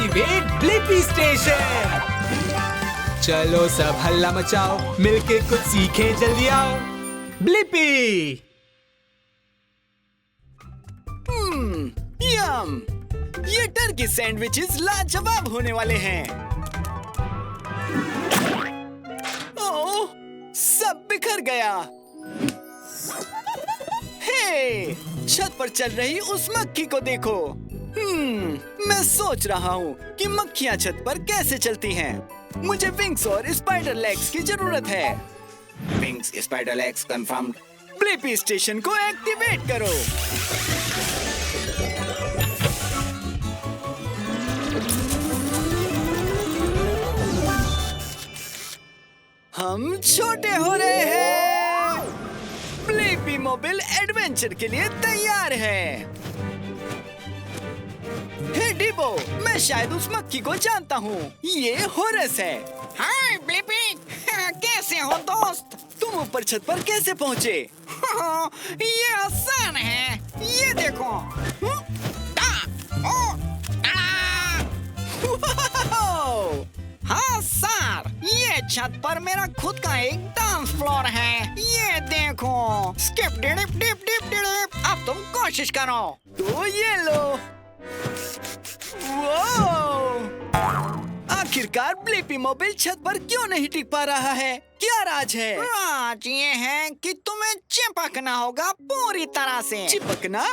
Activate Blippi station. चलो सब हल्ला मचाओ, मिलके कुछ सीखें, जल्दी आओ। ब्लिपी। यम, ये टर्की सैंडविचेस लाजवाब होने वाले हैं। ओह, सब बिखर गया। हे, छत पर चल रही उस मक्खी को देखो। मैं सोच रहा हूँ कि मक्खियाँ छत पर कैसे चलती हैं। मुझे विंग्स और स्पाइडर लेग्स की जरूरत है। Wings, spider legs confirmed. Blippi station को एक्टिवेट करो। हम छोटे हो रहे हैं। ब्लिपी मोबाइल एडवेंचर के लिए तैयार है। हे डिबो, मैं शायद उस मक्खी को जानता हूँ। ये होरस है। हाय ब्लिपी, कैसे हो दोस्त? तुम ऊपर छत पर कैसे पहुँचे? ये आसान है, ये देखो। हाँ सर, ये छत पर मेरा खुद का एक डांस फ्लोर है। ये देखो, skip dip dip dip dip. अब तुम कोशिश करो। तो ये लो। आखिरकार ब्लिपी मोबाइल छत पर क्यों नहीं टिक पा रहा है? क्या राज है? राज ये है कि तुम्हें चिपकना होगा पूरी तरह से। चिपकना?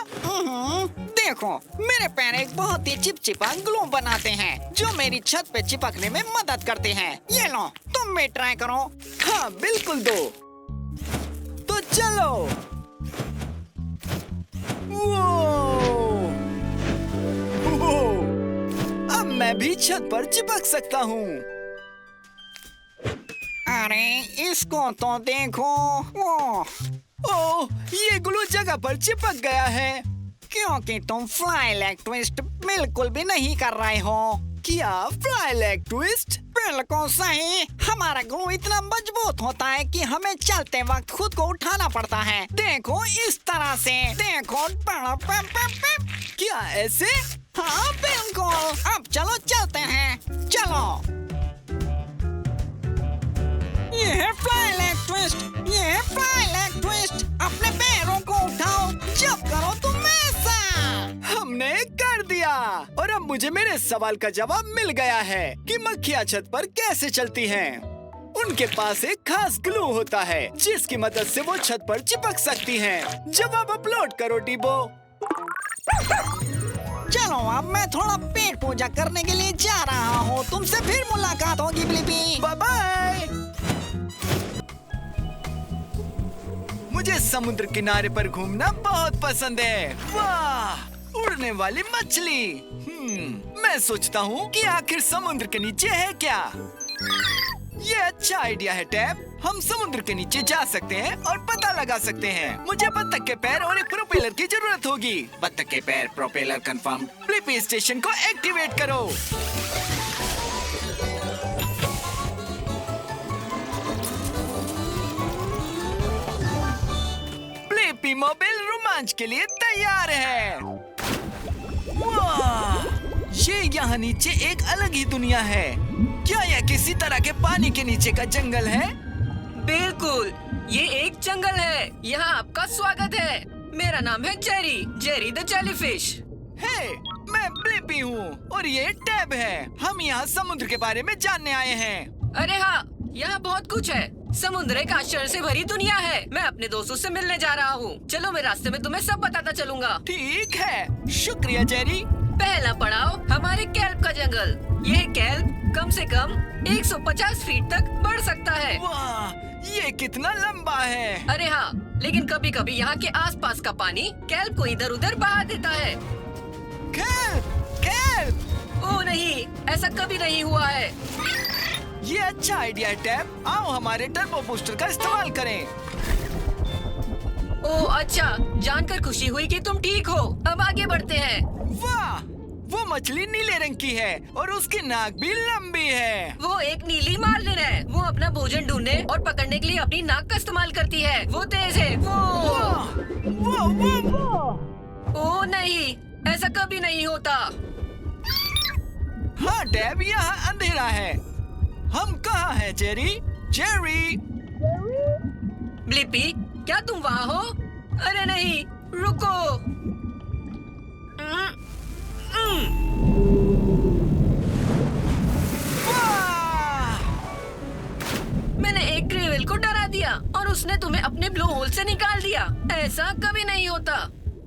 देखो, मेरे पैर एक बहुत ही चिपचिपा ग्लू बनाते हैं जो मेरी छत पे चिपकने में मदद करते हैं। ये लो, तुम भी ट्राई करो। हाँ बिल्कुल दो। तो चलो। अब मैं भी छत पर चिपक सकता हूँ। अरे इसको तो देखो। ओह, ये ग्लू जगह पर चिपक गया है। क्योंकि तुम फ्लाई लेग ट्विस्ट बिल्कुल भी नहीं कर रहे हो। क्या फ्लाई लेग ट्विस्ट? बिल्कुल सही। हमारा ग्लू इतना मजबूत होता है कि हमें चलते वक्त खुद को उठाना पड़ता है। देखो इस तरह से। देखो। क्या ऐसे? हाँ बिल्कुल। अब चलो चलते हैं। चलो। ये है फ्लाई लेग ट्विस्ट। ये है फ्लाई लेग ट्विस्ट। अपने पैरों को उठाओ जब करो तुम ऐसा। हमने कर दिया। और अब मुझे मेरे सवाल का जवाब मिल गया है कि मक्खियाँ छत पर कैसे चलती हैं। उनके पास एक खास ग्लू होता है जिसकी मदद से वो छत पर चिपक सकती हैं। जवाब अपलोड करो डिबो। चलो अब मैं थोड़ा पेट पूजा करने के लिए जा रहा हूँ। तुमसे फिर मुलाकात होगी ब्लिपी। Bye bye. मुझे समुद्र किनारे पर घूमना बहुत पसंद है। वाह, उड़ने वाली मछली। मैं सोचता हूँ कि आखिर समुद्र के नीचे है क्या? ये अच्छा आइडिया है टैब। हम समुद्र के नीचे जा सकते हैं और पता लगा सकते हैं। मुझे बत्तख के पैर और एक प्रोपेलर की जरूरत होगी। बत्तख के पैर, प्रोपेलर कंफर्म। ब्लिपी स्टेशन को एक्टिवेट करो। ब्लिपी मोबाइल रोमांच के लिए तैयार है। वाह, ये यहाँ नीचे एक अलग ही दुनिया है। क्या यह किसी तरह के पानी के नीचे का जंगल है? बिल्कुल, ये एक जंगल है। यहाँ आपका स्वागत है। मेरा नाम है जेरी, जेरी द जेलीफिश। हे, मैं ब्लिपी हूँ और ये टैब है। हम यहाँ समुद्र के बारे में जानने आए हैं। अरे हाँ, यहाँ बहुत कुछ है। समुद्र एक आश्चर्य से भरी दुनिया है। मैं अपने दोस्तों से मिलने जा रहा हूँ। चलो, मैं रास्ते में तुम्हें सब बताता चलूंगा। ठीक है, शुक्रिया जेरी। पहला पड़ाव हमारे कैल्प का जंगल। यह कैल्प कम से कम 150 फीट तक बढ़ सकता है। वाह, ये कितना लंबा है। अरे हाँ, लेकिन कभी कभी यहाँ के आसपास का पानी कैल्प को इधर उधर बहा देता है। Kelp, kelp. ओह नहीं, ऐसा कभी नहीं हुआ है। ये अच्छा आइडिया है टैब। आओ हमारे टर्बो बूस्टर का इस्तेमाल करें। ओह अच्छा, जानकर खुशी हुई कि तुम ठीक हो। अब आगे बढ़ते हैं। वाह, वो मछली नीले रंग की है और उसकी नाक भी लंबी है। वो एक नीली मार्लिन है। वो अपना भोजन ढूंढने और पकड़ने के लिए अपनी नाक का इस्तेमाल करती है। वो तेज है। वो। ओह नहीं, ऐसा कभी नहीं होता। हाँ डेब, यहाँ अंधेरा है। हम कहाँ हैं जेरी? जेरी! ब्लिपी, क्या तुम वहाँ हो? अरे नहीं, रुको। मैंने एक ग्रेवेल को डरा दिया और उसने तुम्हें अपने ब्लो होल से निकाल दिया। ऐसा कभी नहीं होता।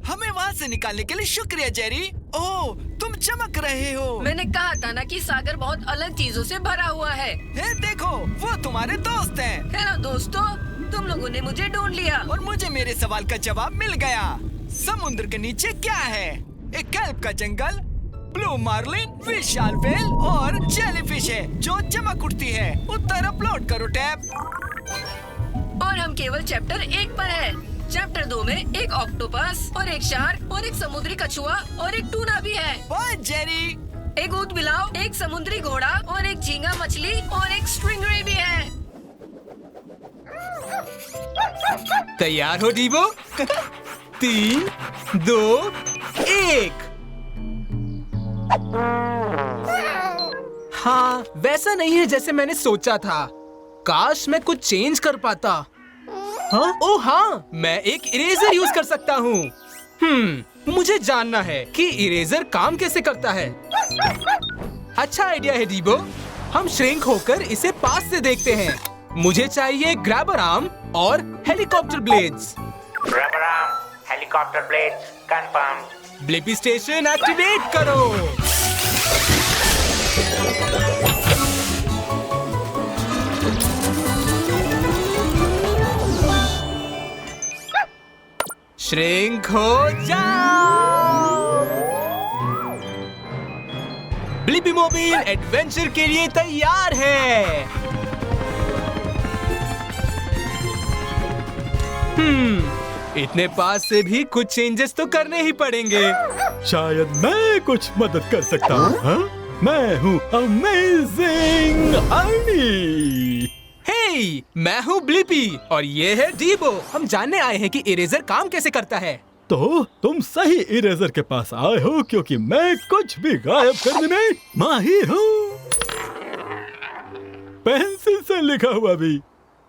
हमें वहाँ से निकालने के लिए शुक्रिया जेरी। ओह, तुम चमक रहे हो। मैंने कहा था ना कि सागर बहुत अलग चीजों से भरा हुआ है। हे देखो, वो तुम्हारे दोस्त हैं। हेलो दोस्तों, तुम लोगों ने मुझे ढूंढ लिया और मुझे मेरे सवाल का जवाब मिल गया। समुद्र के नीचे क्या है? एक कैल्प का जंगल, ब्लू मार्लिन, विशाल व्हेल और जेलीफिश है जो चमक उठती है। उत्तर अपलोड करो टैब। और हम केवल चैप्टर 1 पर है। चैप्टर 2 में एक ऑक्टोपस और एक शार्क और एक समुद्री कछुआ और एक टूना भी है। Bye Jerry. एक ऊँट बिलाव, एक समुद्री घोड़ा और एक झींगा मछली और एक स्ट्रिंगरे भी है। तैयार हो डीबो? 3, 2, 1। हाँ, वैसा नहीं है जैसे मैंने सोचा था। काश मैं कुछ चेंज कर पाता। हाँ? ओह हाँ, मैं एक इरेजर यूज कर सकता हूँ। मुझे जानना है कि इरेजर काम कैसे करता है। अच्छा आइडिया है डीबो। हम श्रिंक होकर इसे पास से देखते हैं। मुझे चाहिए ग्रैबर आर्म और helicopter blades. Grabber arm, helicopter blades, confirm. Blippi station activate करो। श्रिंक हो जाओ। ब्लिपी मोबाइल एडवेंचर के लिए तैयार है। इतने पास से भी कुछ चेंजेस तो करने ही पड़ेंगे। शायद मैं कुछ मदद कर सकता हूँ। हाँ? मैं हूँ अमेजिंग अर्नी। हे, मैं हूँ ब्लिपी और ये है डीबो। हम जानने आए हैं कि इरेजर काम कैसे करता है। तो तुम सही इरेजर के पास आए हो क्योंकि मैं कुछ भी गायब करने में माहिर हूँ। पेंसिल से लिखा हुआ भी।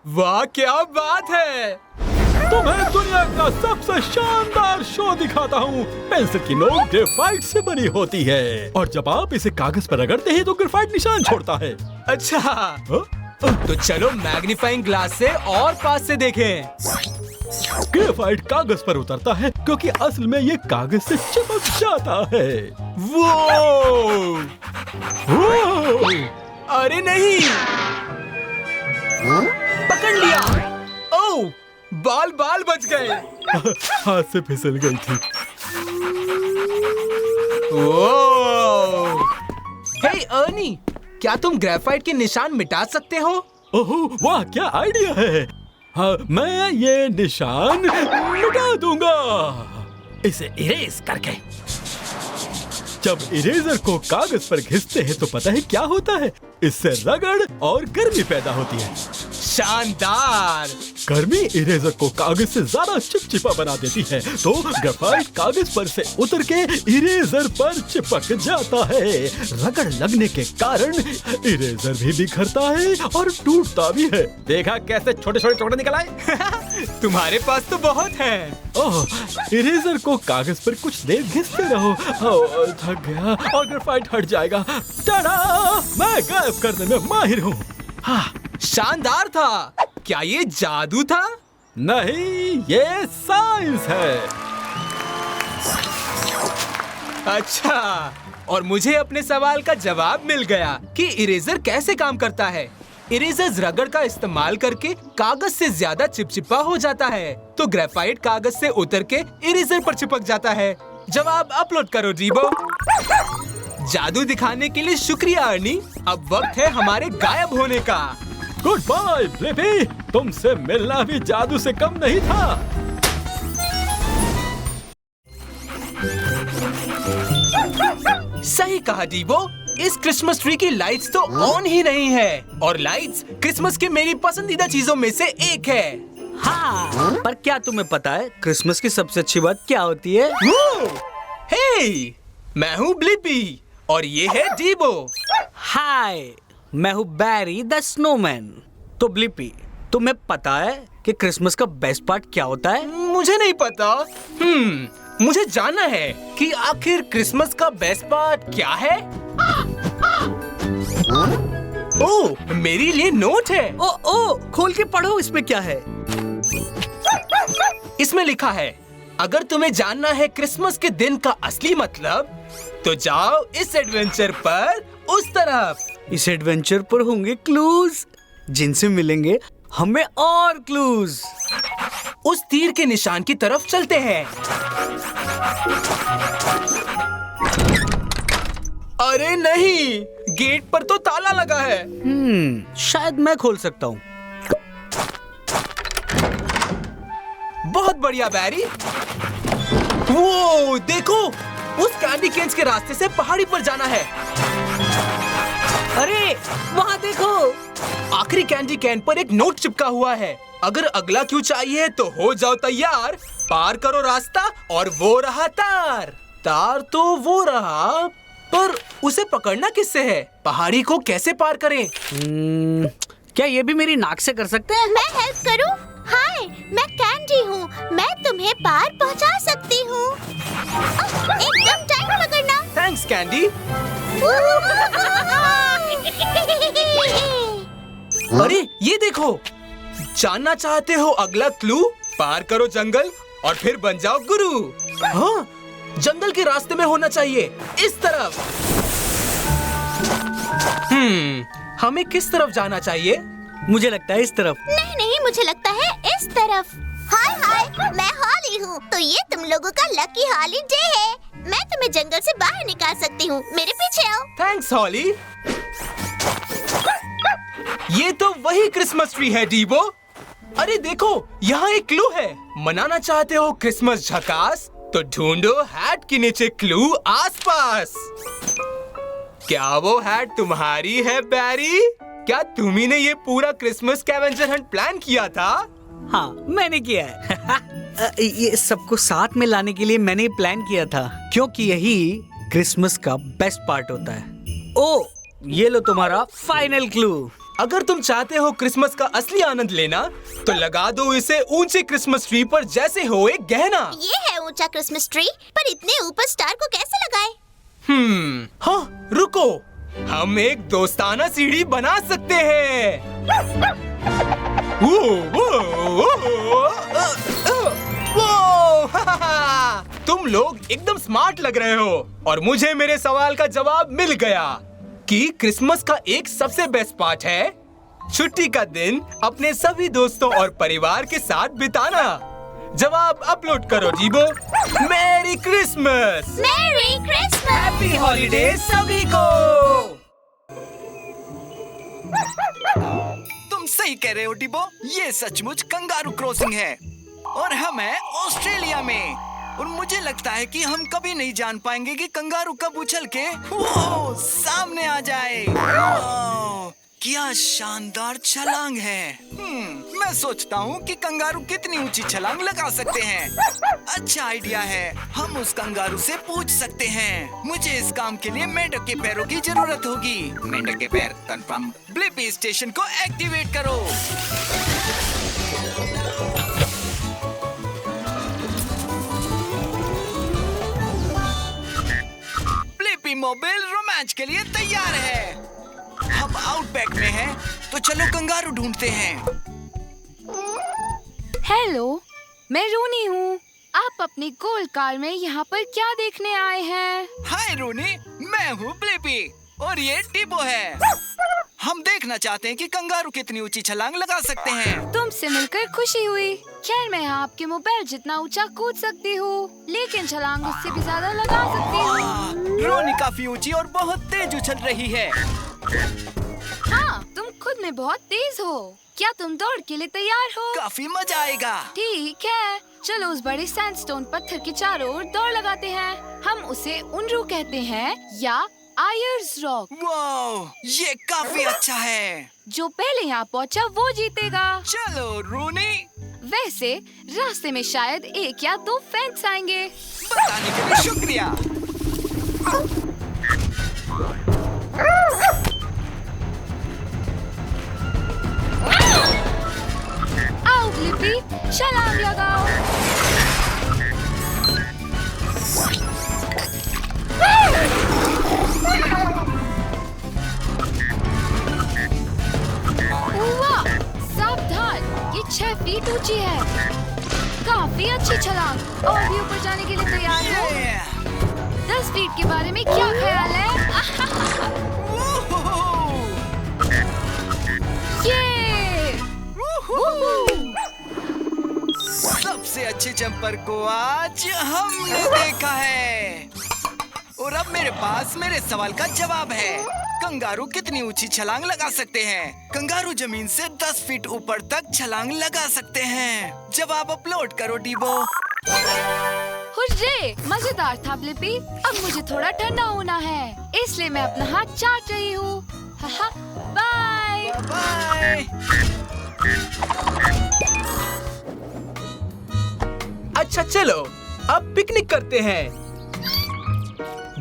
वाह क्या बात है। तुम्हें दुनिया का सबसे शानदार शो दिखाता हूँ। पेंसिल की नोक ग्रेफाइट से बनी होती है और जब आप इसे कागज पर रगड़ते हैं तो ग्रेफाइट निशान छोड़ता है। अच्छा, हाँ? तो चलो मैग्नीफाइंग ग्लास से और पास से देखें। ग्रेफाइट कागज पर उतरता है क्योंकि असल में ये कागज से चिपक जाता है। वो अरे नहीं, पकड़ लिया। ओह, बाल बाल बच गए। हाथ से फिसल गई थी। ओह, हे अर्नी, क्या तुम ग्रेफाइट के निशान मिटा सकते हो? ओह वाह, क्या आइडिया है। हाँ, मैं ये निशान मिटा दूंगा इसे इरेज करके। जब इरेजर को कागज पर घिसते हैं तो पता है क्या होता है? इससे रगड़ और गर्मी पैदा होती है। शानदार। गर्मी इरेजर को कागज से ज्यादा चिपचिपा बना देती है, तो ग्रेफाइट कागज पर से उतर के इरेजर पर चिपक जाता है। रगड़ लगने के कारण इरेजर भी बिखरता है और टूटता भी है। देखा कैसे छोटे छोटे टुकड़े निकल आए? तुम्हारे पास तो बहुत है। ओह, इरेजर को कागज पर कुछ देर घिसते रहो। ओह, थक गया और ग्रेफाइट हट जाएगा। टाडा! मैं गायब करने में माहिर हूँ। हाँ, शानदार था। क्या ये जादू था? नहीं, ये साइंस है। अच्छा, और मुझे अपने सवाल का जवाब मिल गया कि इरेजर कैसे काम करता है। इरेजर रगड़ का इस्तेमाल करके कागज से ज्यादा चिपचिपा हो जाता है, तो ग्रेफाइट कागज से उतर के इरेजर पर चिपक जाता है। जवाब अपलोड करो डीबो। जादू दिखाने के लिए शुक्रिया अर्नी। अब वक्त है हमारे गायब होने का। गुड बाय ब्लिपी, तुमसे मिलना भी जादू से कम नहीं था। सही कहा डीबो। इस क्रिसमस ट्री की लाइट्स तो ऑन ही नहीं है, और लाइट्स क्रिसमस की मेरी पसंदीदा चीजों में से एक है। हाँ, पर क्या तुम्हें पता है क्रिसमस की सबसे अच्छी बात क्या होती है? हे, मैं हूँ ब्लिपी और ये है डीबो। हाय, मैं हूँ बैरी द स्नोमैन। तो ब्लिपी, तुम्हें पता है कि क्रिसमस का बेस्ट पार्ट क्या होता है? मुझे नहीं पता। मुझे जानना है कि आखिर क्रिसमस का बेस्ट पार्ट क्या है। ओह, मेरे लिए नोट है। ओ, खोल के पढ़ो, इसमें क्या है? इसमें लिखा है, अगर तुम्हें जानना है क्रिसमस के दिन का असली मतलब, तो जाओ इस एडवेंचर पर उस तरफ। इस एडवेंचर पर होंगे क्लूज, जिनसे मिलेंगे हमें और क्लूज। उस तीर के निशान की तरफ चलते हैं। अरे नहीं, गेट पर तो ताला लगा है। शायद मैं खोल सकता हूँ। बहुत बढ़िया बैरी। वो देखो, उस कैंडी केन्स के रास्ते से पहाड़ी पर जाना है। अरे वहाँ देखो, आखिरी कैंडी कैन पर एक नोट चिपका हुआ है। अगर अगला क्यू चाहिए तो हो जाओ तैयार। पार करो रास्ता और वो रहा तार। तार तो वो रहा, पर उसे पकड़ना किससे है? पहाड़ी को कैसे पार करें? क्या ये भी मेरी नाक से कर सकते हैं? मैं हेल्प करूं? हाय, मैं कैंडी हूँ। मैं तुम्हें पार पहुँचा सकती हूँ। एकदम टाइट पकड़ना। Thanks candy. अरे ये देखो, जानना चाहते हो अगला क्लू? पार करो जंगल और फिर बन जाओ गुरु। हाँ, जंगल के रास्ते में होना चाहिए, इस तरफ। हमें किस तरफ जाना चाहिए? मुझे लगता है इस तरफ। नहीं, मुझे लगता है इस तरफ। हाय, मैं हॉली हूँ। तो ये तुम लोगों का लकी हॉली डे है। मैं तुम्हें जंगल से बाहर निकाल सकती हूँ। मेरे पीछे आओ। थैंक्स हॉली। ये तो वही क्रिसमस ट्री है डीबो। अरे देखो, यहाँ एक क्लू है। मनाना चाहते हो क्रिसमस झकास? तो ढूंढो हैट के नीचे क्लू आसपास। क्या वो हैट तुम्हारी है बैरी? क्या तुम्ही ने ये पूरा क्रिसमस स्कैवेंजर हंट प्लान किया था? हाँ, मैंने किया है। ये सबको साथ में लाने के लिए मैंने ये प्लान किया था, क्योंकि यही क्रिसमस का बेस्ट पार्ट होता है। ओ, ये लो तुम्हारा फाइनल क्लू। अगर तुम चाहते हो क्रिसमस का असली आनंद लेना, तो लगा दो इसे ऊंचे क्रिसमस ट्री पर जैसे हो एक गहना। ये है ऊंचा क्रिसमस ट्री, पर इतने ऊपर स्टार को कैसे लगाए? हाँ, रुको, हम एक दोस्ताना सीढ़ी बना सकते हैं। तुम लोग एकदम स्मार्ट लग रहे हो, और मुझे मेरे सवाल का जवाब मिल गया कि क्रिसमस का एक सबसे बेस्ट पार्ट है छुट्टी का दिन अपने सभी दोस्तों और परिवार के साथ बिताना। जवाब अपलोड करो जीबो। Merry Christmas. Merry Christmas. Happy holiday सभी को। तुम सही कह रहे हो डिबो, ये सचमुच कंगारू क्रॉसिंग है और हम हैं ऑस्ट्रेलिया में। और मुझे लगता है कि हम कभी नहीं जान पाएंगे कि कंगारू कब उछल के सामने आ जाए। क्या शानदार छलांग है। मैं सोचता हूँ कि कंगारू कितनी ऊंची छलांग लगा सकते हैं। अच्छा आइडिया है, हम उस कंगारू से पूछ सकते हैं। मुझे इस काम के लिए मेंढक के पैरों की जरूरत होगी। मेंढक के पैर कंफर्म। ब्लिपी स्टेशन को एक्टिवेट करो। ब्लिपी मोबाइल रोमांच के लिए तैयार है। हम आउटबैक में हैं, तो चलो कंगारू ढूंढते हैं। हेलो, मैं रोनी हूँ। आप अपनी गोल्ड कार में यहाँ पर क्या देखने आए हैं? हाय रोनी, मैं हूँ ब्लिपी और ये डिबो है। हम देखना चाहते हैं कि कंगारू कितनी ऊंची छलांग लगा सकते हैं। तुमसे मिलकर खुशी हुई। खैर, मैं आपके मोबाइल जितना ऊंचा कूद सकती हूँ, लेकिन छलांग उससे भी ज्यादा लगा सकती हूँ। रोनी काफी ऊंची और बहुत तेज उछल रही है। हाँ, तुम खुद में बहुत तेज हो। क्या तुम दौड़ के लिए तैयार हो? काफी मजा आएगा। ठीक है, चलो उस बड़े सैंडस्टोन पत्थर के चारों ओर दौड़ लगाते हैं। हम उसे उनरू कहते हैं या आयर्स रॉक। वाओ, ये काफी अच्छा है। जो पहले यहाँ पहुँचा वो जीतेगा। चलो रोनी। वैसे रास्ते में शायद 1 या 2 फैंस आएंगे। बताने के लिए शुक्रिया। ऊंची है। काफी अच्छी छलांग। और भी ऊपर जाने के लिए तैयार हो? 10 फीट के बारे में क्या ख्याल है? ये! सबसे अच्छे जंपर को आज हमने देखा है। और अब मेरे पास मेरे सवाल का जवाब है। कंगारू कितनी ऊंची छलांग लगा सकते हैं? कंगारू जमीन से 10 फीट ऊपर तक छलांग लगा सकते हैं। जवाब अपलोड करो डीबो। हुर्रे! मजेदार था ब्लिपी। अब मुझे थोड़ा ठंडा होना है, इसलिए मैं अपना हाथ चाट रही हूँ। Bye bye. अच्छा चलो, अब पिकनिक करते हैं।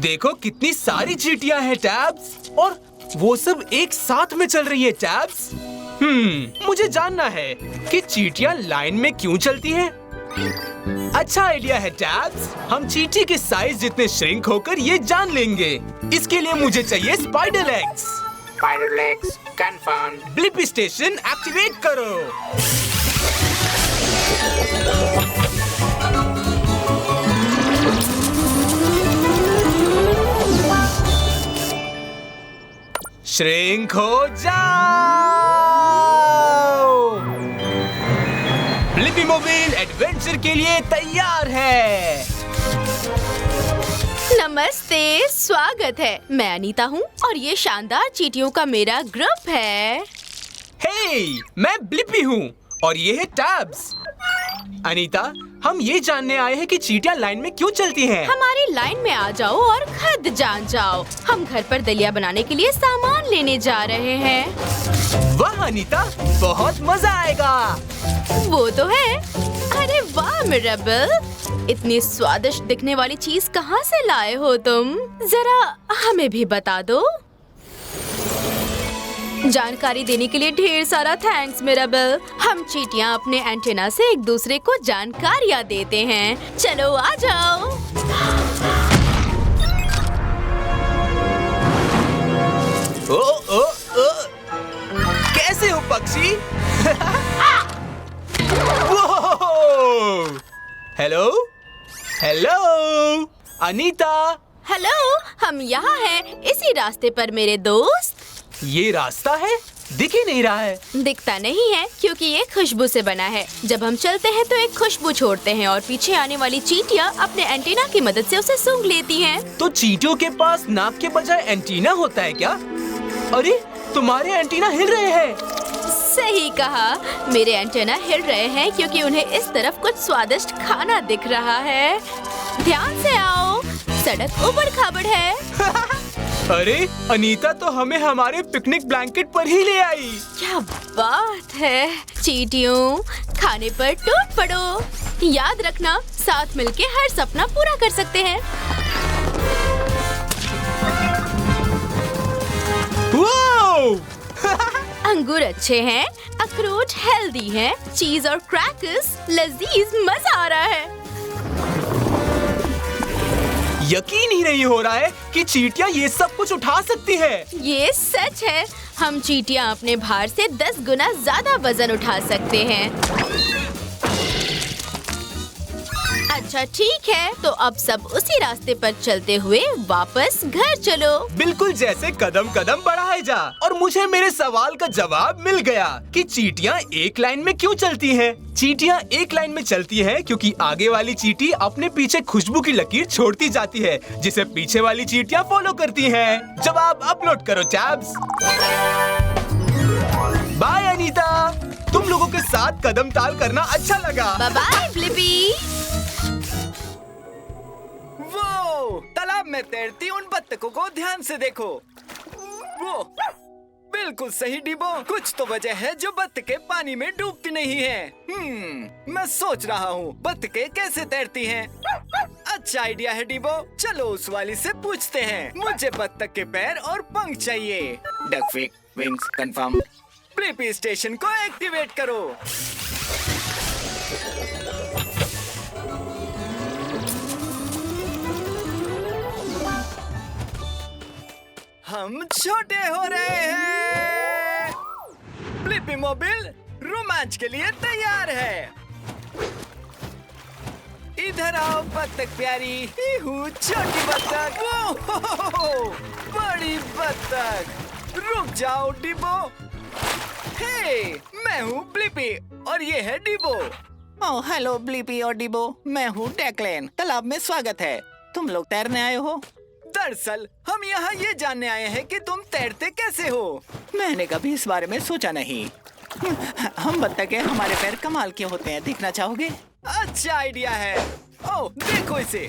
देखो कितनी सारी चींटियां हैं टैब्स, और वो सब एक साथ में चल रही है टैब्स। मुझे जानना है कि चींटियां लाइन में क्यों चलती हैं। अच्छा आइडिया है टैब्स। हम चींटी के साइज जितने श्रिंक होकर ये जान लेंगे। इसके लिए मुझे चाहिए spider legs. Spider legs confirmed. Blippi station activate करो। श्रिंक हो जाओ। ब्लिपी मोबाइल एडवेंचर के लिए तैयार है। नमस्ते, स्वागत है। मैं अनीता हूँ और ये शानदार चींटियों का मेरा ग्रुप है। हे, मैं ब्लिपी हूँ और ये है टैब्स। अनीता, हम ये जानने आए हैं कि चींटियां लाइन में क्यों चलती हैं। हमारी लाइन में आ जाओ और खुद जान जाओ। हम घर पर दलिया बनाने के लिए सामान लेने जा रहे हैं। वाह अनीता, बहुत मजा आएगा। वो तो है। अरे वाह मिरेबल, इतनी स्वादिष्ट दिखने वाली चीज कहाँ से लाए हो तुम? जरा हमें भी बता दो। जानकारी देने के लिए ढेर सारा थैंक्स मिरेबल। हम चींटियां अपने एंटेना से एक दूसरे को जानकारियां देते हैं। चलो आ जाओ। ओ, कैसे हो पक्षी? Hello hello Anita. हेलो, हम यहाँ हैं इसी रास्ते पर मेरे दोस्त। ये रास्ता है? दिख ही नहीं रहा है। दिखता नहीं है क्योंकि ये खुशबू से बना है। जब हम चलते हैं तो एक खुशबू छोड़ते हैं और पीछे आने वाली चींटियां अपने एंटीना की मदद से उसे सूंघ लेती हैं। तो चींटियों के पास नाक के बजाय एंटीना होता है क्या? अरे तुम्हारे एंटीना हिल रहे हैं। सही कहा, मेरे एंटीना हिल रहे हैं क्योंकि उन्हें इस तरफ कुछ स्वादिष्ट खाना दिख रहा है। ध्यान से आओ, सड़क उबड़ खाबड़ है। अरे अनीता तो हमें हमारे पिकनिक ब्लैंकेट पर ही ले आई। क्या बात है। चींटियों, खाने पर टूट पड़ो। याद रखना, साथ मिलके हर सपना पूरा कर सकते हैं। अंगूर अच्छे हैं, अखरोट हेल्दी हैं, चीज और क्रैकर्स लजीज, मजा आ रहा है। यकीन ही नहीं हो रहा है कि चींटियां ये सब कुछ उठा सकती है। ये सच है। हम चींटियां अपने भार से 10 गुना ज्यादा वजन उठा सकते हैं। अच्छा ठीक है, तो अब सब उसी रास्ते पर चलते हुए वापस घर चलो। बिल्कुल जैसे कदम कदम बढ़ाए जा। और मुझे मेरे सवाल का जवाब मिल गया कि चींटियां एक लाइन में क्यों चलती हैं। चींटियां एक लाइन में चलती हैं क्योंकि आगे वाली चींटी अपने पीछे खुशबू की लकीर छोड़ती जाती है, जिसे पीछे वाली चींटियां फॉलो करती हैं। जवाब अपलोड करो टैब्स। बाय अनीता, तुम लोगों के साथ कदम ताल करना अच्छा लगा। Bye bye Blippi. वो तालाब में तैरती उन बत्तखों को ध्यान से देखो। वो बिल्कुल सही डिबो। कुछ तो वजह है जो बत्तखें पानी में डूबती नहीं हैं। मैं सोच रहा हूँ बत्तखें कैसे तैरती हैं। अच्छा आइडिया है डिबो। चलो उस वाली से पूछते हैं। मुझे बत्तख के पैर और पंख चाहिए। Duck wings confirm. Blippi station को एक्टिवेट करो। हम छोटे हो रहे हैं। ब्लिपी मोबाइल रोमांच के लिए तैयार है। इधर आओ बत्तख प्यारी। हूँ छोटी बत्तख। ओह, बड़ी बत्तख। रुक जाओ डिबो। हे, मैं हूँ ब्लिपी और ये है डिबो। ओह हेलो ब्लिपी और डिबो, मैं हूँ डेक्लेन। तालाब में स्वागत है। तुम लोग तैरने आए हो? दरअसल हम यहाँ ये जानने आए हैं कि तुम तैरते कैसे हो। मैंने कभी इस बारे में सोचा नहीं। हम बत्तख हैं, हमारे पैर कमाल के होते हैं, देखना चाहोगे? अच्छा आइडिया है। ओह देखो इसे।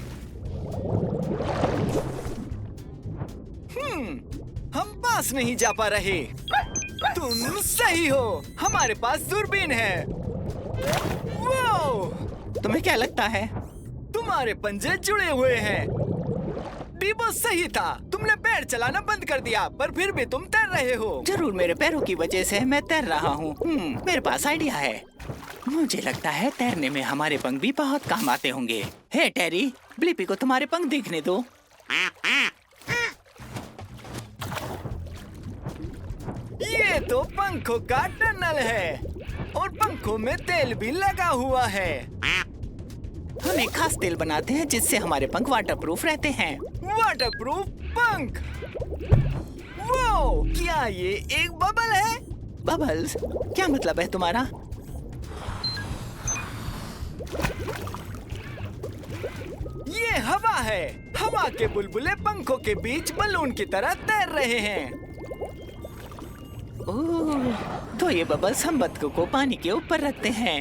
हम पास नहीं जा पा रहे। तुम सही हो, हमारे पास दूरबीन है। वाह! तुम्हें क्या लगता है? तुम्हारे पंजे जुड़े हुए हैं। डिबो सही था, तुमने पैर चलाना बंद कर दिया, पर फिर भी तुम तैर रहे हो। जरूर मेरे पैरों की वजह से मैं तैर रहा हूँ। मेरे पास आइडिया है। मुझे लगता है तैरने में हमारे पंख भी बहुत काम आते होंगे। हे टेरी, ब्लिपी को तुम्हारे पंख देखने दो। ये तो पंखों का टनल है और पंखों में तेल भी लगा हुआ है। हम एक खास तेल बनाते हैं जिससे हमारे पंख वाटरप्रूफ रहते हैं। वाटरप्रूफ पंख। वो क्या ये एक बबल है? बबल्स? क्या मतलब है तुम्हारा? ये हवा है। हवा के बुलबुले पंखों के बीच बलून की तरह तैर रहे हैं। ओह, तो ये बबल्स हम बत्तखों को पानी के ऊपर रखते हैं।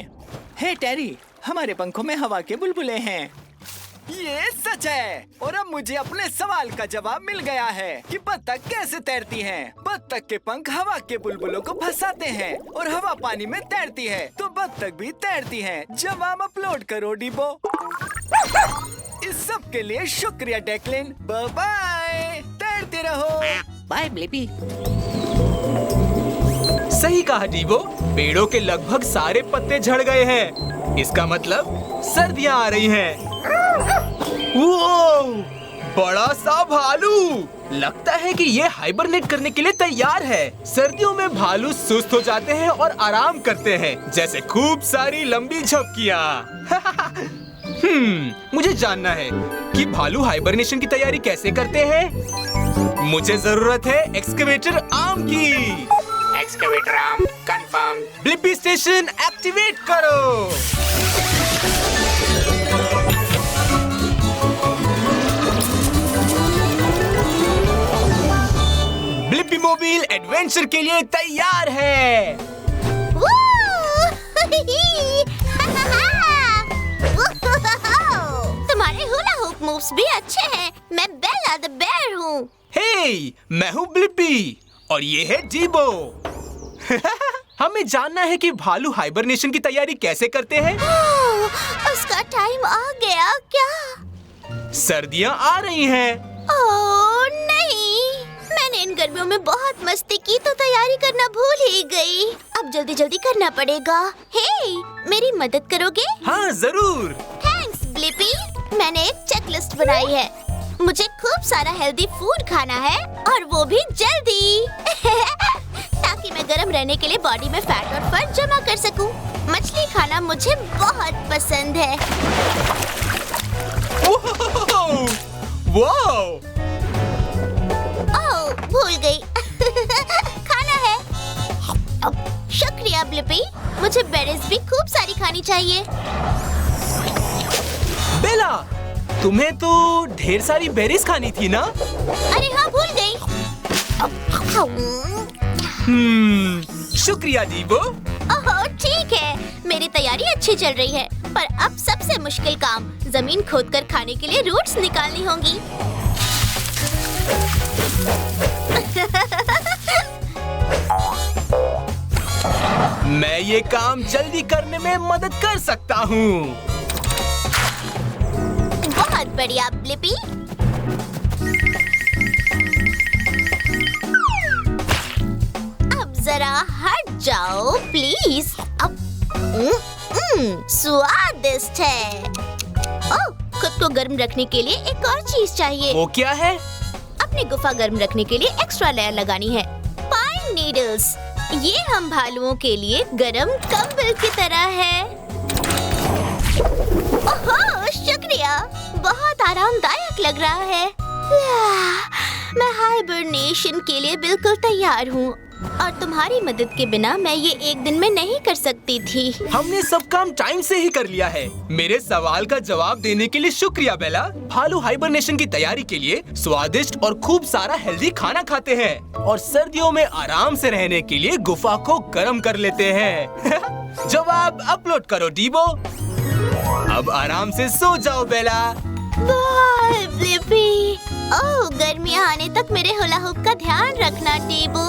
हे टेरी, हमारे पंखों में हवा के बुलबुले हैं। ये सच है और अब मुझे अपने सवाल का जवाब मिल गया है कि बत्तख कैसे तैरती हैं। बत्तख के पंख हवा के बुलबुलों को फंसाते हैं और हवा पानी में तैरती है, तो बत्तख भी तैरती हैं। जवाब अपलोड करो डिबो। इस सब के लिए शुक्रिया डेक्लिन। बाय बाय, तैरते रहो। Bye Blippi. सही कहा डिबो, पेड़ों के लगभग सारे पत्ते झड़ गए हैं। इसका मतलब सर्दियाँ आ रही हैं। वो बड़ा सा भालू, लगता है कि ये हाइबरनेट करने के लिए तैयार है। सर्दियों में भालू सुस्त हो जाते हैं और आराम करते हैं, जैसे खूब सारी लंबी झपकियाँ। मुझे जानना है कि भालू हाइबरनेशन की तैयारी कैसे करते हैं। मुझे जरूरत है एक्सकेवेटर आर्म की। Excavator arm confirm. Blippi station activate करो। ब्लिपी मोबाइल एडवेंचर के लिए तैयार है। तुम्हारे हुला हुप मूव्स भी अच्छे हैं। मैं बेला द बेयर हूँ। हे, मैं हूँ ब्लिपी और ये है डिबो। हमें जानना है कि भालू हाइबरनेशन की तैयारी कैसे करते हैं। उसका टाइम आ गया क्या? सर्दियाँ आ रही हैं। ओह नहीं, मैंने इन गर्मियों में बहुत मस्ती की तो तैयारी करना भूल ही गई। अब जल्दी जल्दी करना पड़ेगा। हे, मेरी मदद करोगे? हाँ जरूर। Thanks Blippi. मैंने एक चेकलिस्ट बनाई है। मुझे खूब सारा हेल्दी फूड खाना है और वो भी जल्दी। ताकि मैं गर्म रहने के लिए बॉडी में फैट और फर जमा कर सकूं। मछली खाना मुझे बहुत पसंद है। वाओ! ओह, भूल गई। खाना है। शुक्रिया ब्लिपी। मुझे बेरीज भी खूब सारी खानी चाहिए। बेला, तुम्हें तो ढेर सारी बेरीज खानी थी ना? अरे हाँ, भूल गई। शुक्रिया डिबो। ओह ठीक है, मेरी तैयारी अच्छी चल रही है, पर अब सबसे मुश्किल काम जमीन खोदकर खाने के लिए रूट्स निकालनी होंगी। मैं ये काम जल्दी करने में मदद कर सकता हूँ। बहुत बढ़िया ब्लिपी। अब जरा हट जाओ प्लीज। अब स्वादिष्ट है। ओह, खुद को गर्म रखने के लिए एक और चीज चाहिए। वो क्या है? अपनी गुफा गर्म रखने के लिए एक्स्ट्रा लेयर लगानी है। पाइन नीडल्स, ये हम भालुओं के लिए गर्म कंबल की तरह है। ओहो, शुक्रिया, बहुत आरामदायक लग रहा है। मैं हाइबरनेशन के लिए बिल्कुल तैयार हूँ और तुम्हारी मदद के बिना मैं ये एक दिन में नहीं कर सकती थी। हमने सब काम टाइम से ही कर लिया है। मेरे सवाल का जवाब देने के लिए शुक्रिया बेला। भालू हाइबरनेशन की तैयारी के लिए स्वादिष्ट और खूब सारा हेल्दी खाना खाते हैं और सर्दियों में आराम से रहने के लिए गुफा को गर्म कर लेते हैं। जवाब अपलोड करो डीबो। अब आराम से सो जाओ बेला। Bye Blippi. ओह, गर्मियाँ आने तक मेरे हुला हुप का ध्यान रखना डीबो।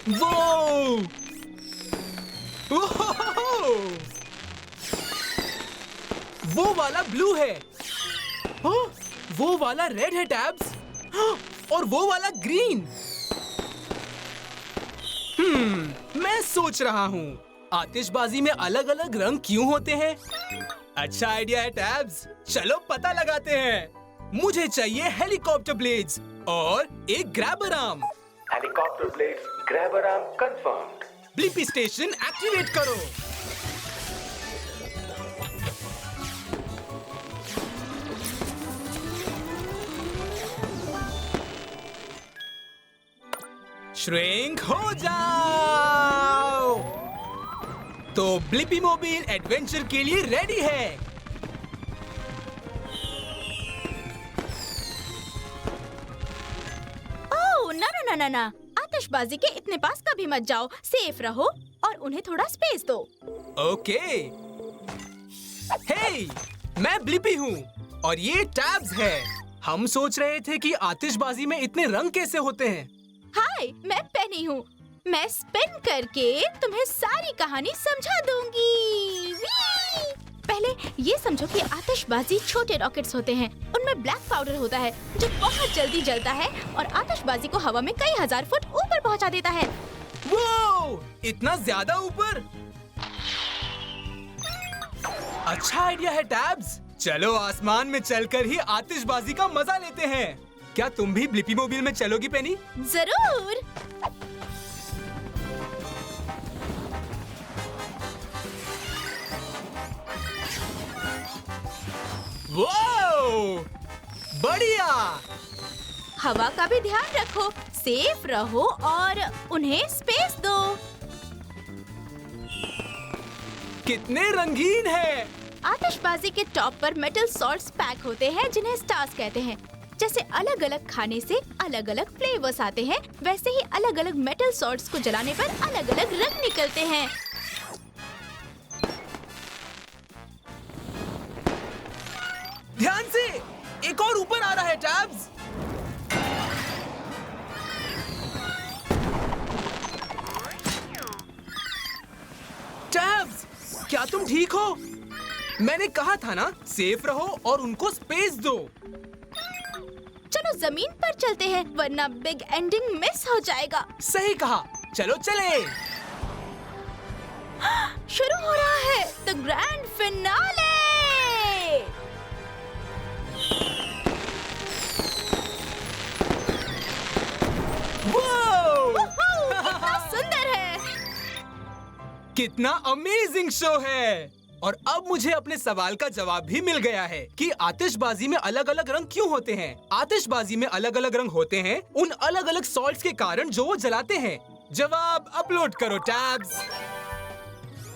वो वो वाला ब्लू है। हाँ, वो वाला रेड है टैब्स। हाँ, और वो वाला ग्रीन। मैं सोच रहा हूँ आतिशबाजी में अलग अलग रंग क्यों होते हैं। अच्छा आइडिया है टैब्स, चलो पता लगाते हैं। मुझे चाहिए हेलीकॉप्टर ब्लेड्स और एक grabber arm. Helicopter blades, grabber arm confirmed. Blippi station activate करो। श्रिंक हो जाओ। तो ब्लिपी मोबाइल एडवेंचर के लिए रेडी है। ओह, ना, आतिशबाजी के इतने पास कभी मत जाओ। सेफ रहो और उन्हें थोड़ा स्पेस दो। ओके। हे, मैं ब्लिपी हूँ और ये टैब्स है। हम सोच रहे थे कि आतिशबाजी में इतने रंग कैसे होते हैं। हाय, मैं पेनी हूँ। मैं स्पिन करके तुम्हें सारी कहानी समझा दूंगी। पहले ये समझो कि आतिशबाजी छोटे रॉकेट्स होते हैं। उनमें ब्लैक पाउडर होता है जो बहुत जल्दी जलता है और आतिशबाजी को हवा में कई हजार फुट ऊपर पहुंचा देता है। वो इतना ज्यादा ऊपर। अच्छा आइडिया है टैब्स। चलो आसमान में चलकर ही आतिशबाजी का मजा लेते हैं। क्या तुम भी ब्लिपी मोबाइल में चलोगी पेनी? जरूर। वो बढ़िया। हवा का भी ध्यान रखो, सेफ रहो और उन्हें स्पेस दो। कितने रंगीन है। आतिशबाजी के टॉप पर मेटल सॉल्ट्स पैक होते हैं जिन्हें स्टार्स कहते हैं। जैसे अलग अलग खाने से अलग अलग फ्लेवर्स आते हैं, वैसे ही अलग अलग मेटल सॉल्ट्स को जलाने पर अलग अलग रंग निकलते हैं। ध्यान से, एक और ऊपर आ रहा है टैब्स। टैब्स, क्या तुम ठीक हो? मैंने कहा था ना, सेफ रहो और उनको स्पेस दो। चलो जमीन पर चलते हैं, वरना बिग एंडिंग मिस हो जाएगा। सही कहा, चलो चले। शुरू हो रहा है द ग्रैंड फिनाले। कितना सुंदर है। कितना अमेजिंग शो है। और अब मुझे अपने सवाल का जवाब भी मिल गया है कि आतिशबाजी में अलग अलग रंग क्यों होते हैं। आतिशबाजी में अलग अलग रंग होते हैं उन अलग अलग सॉल्ट्स के कारण जो वो जलाते हैं। जवाब अपलोड करो टैब्स।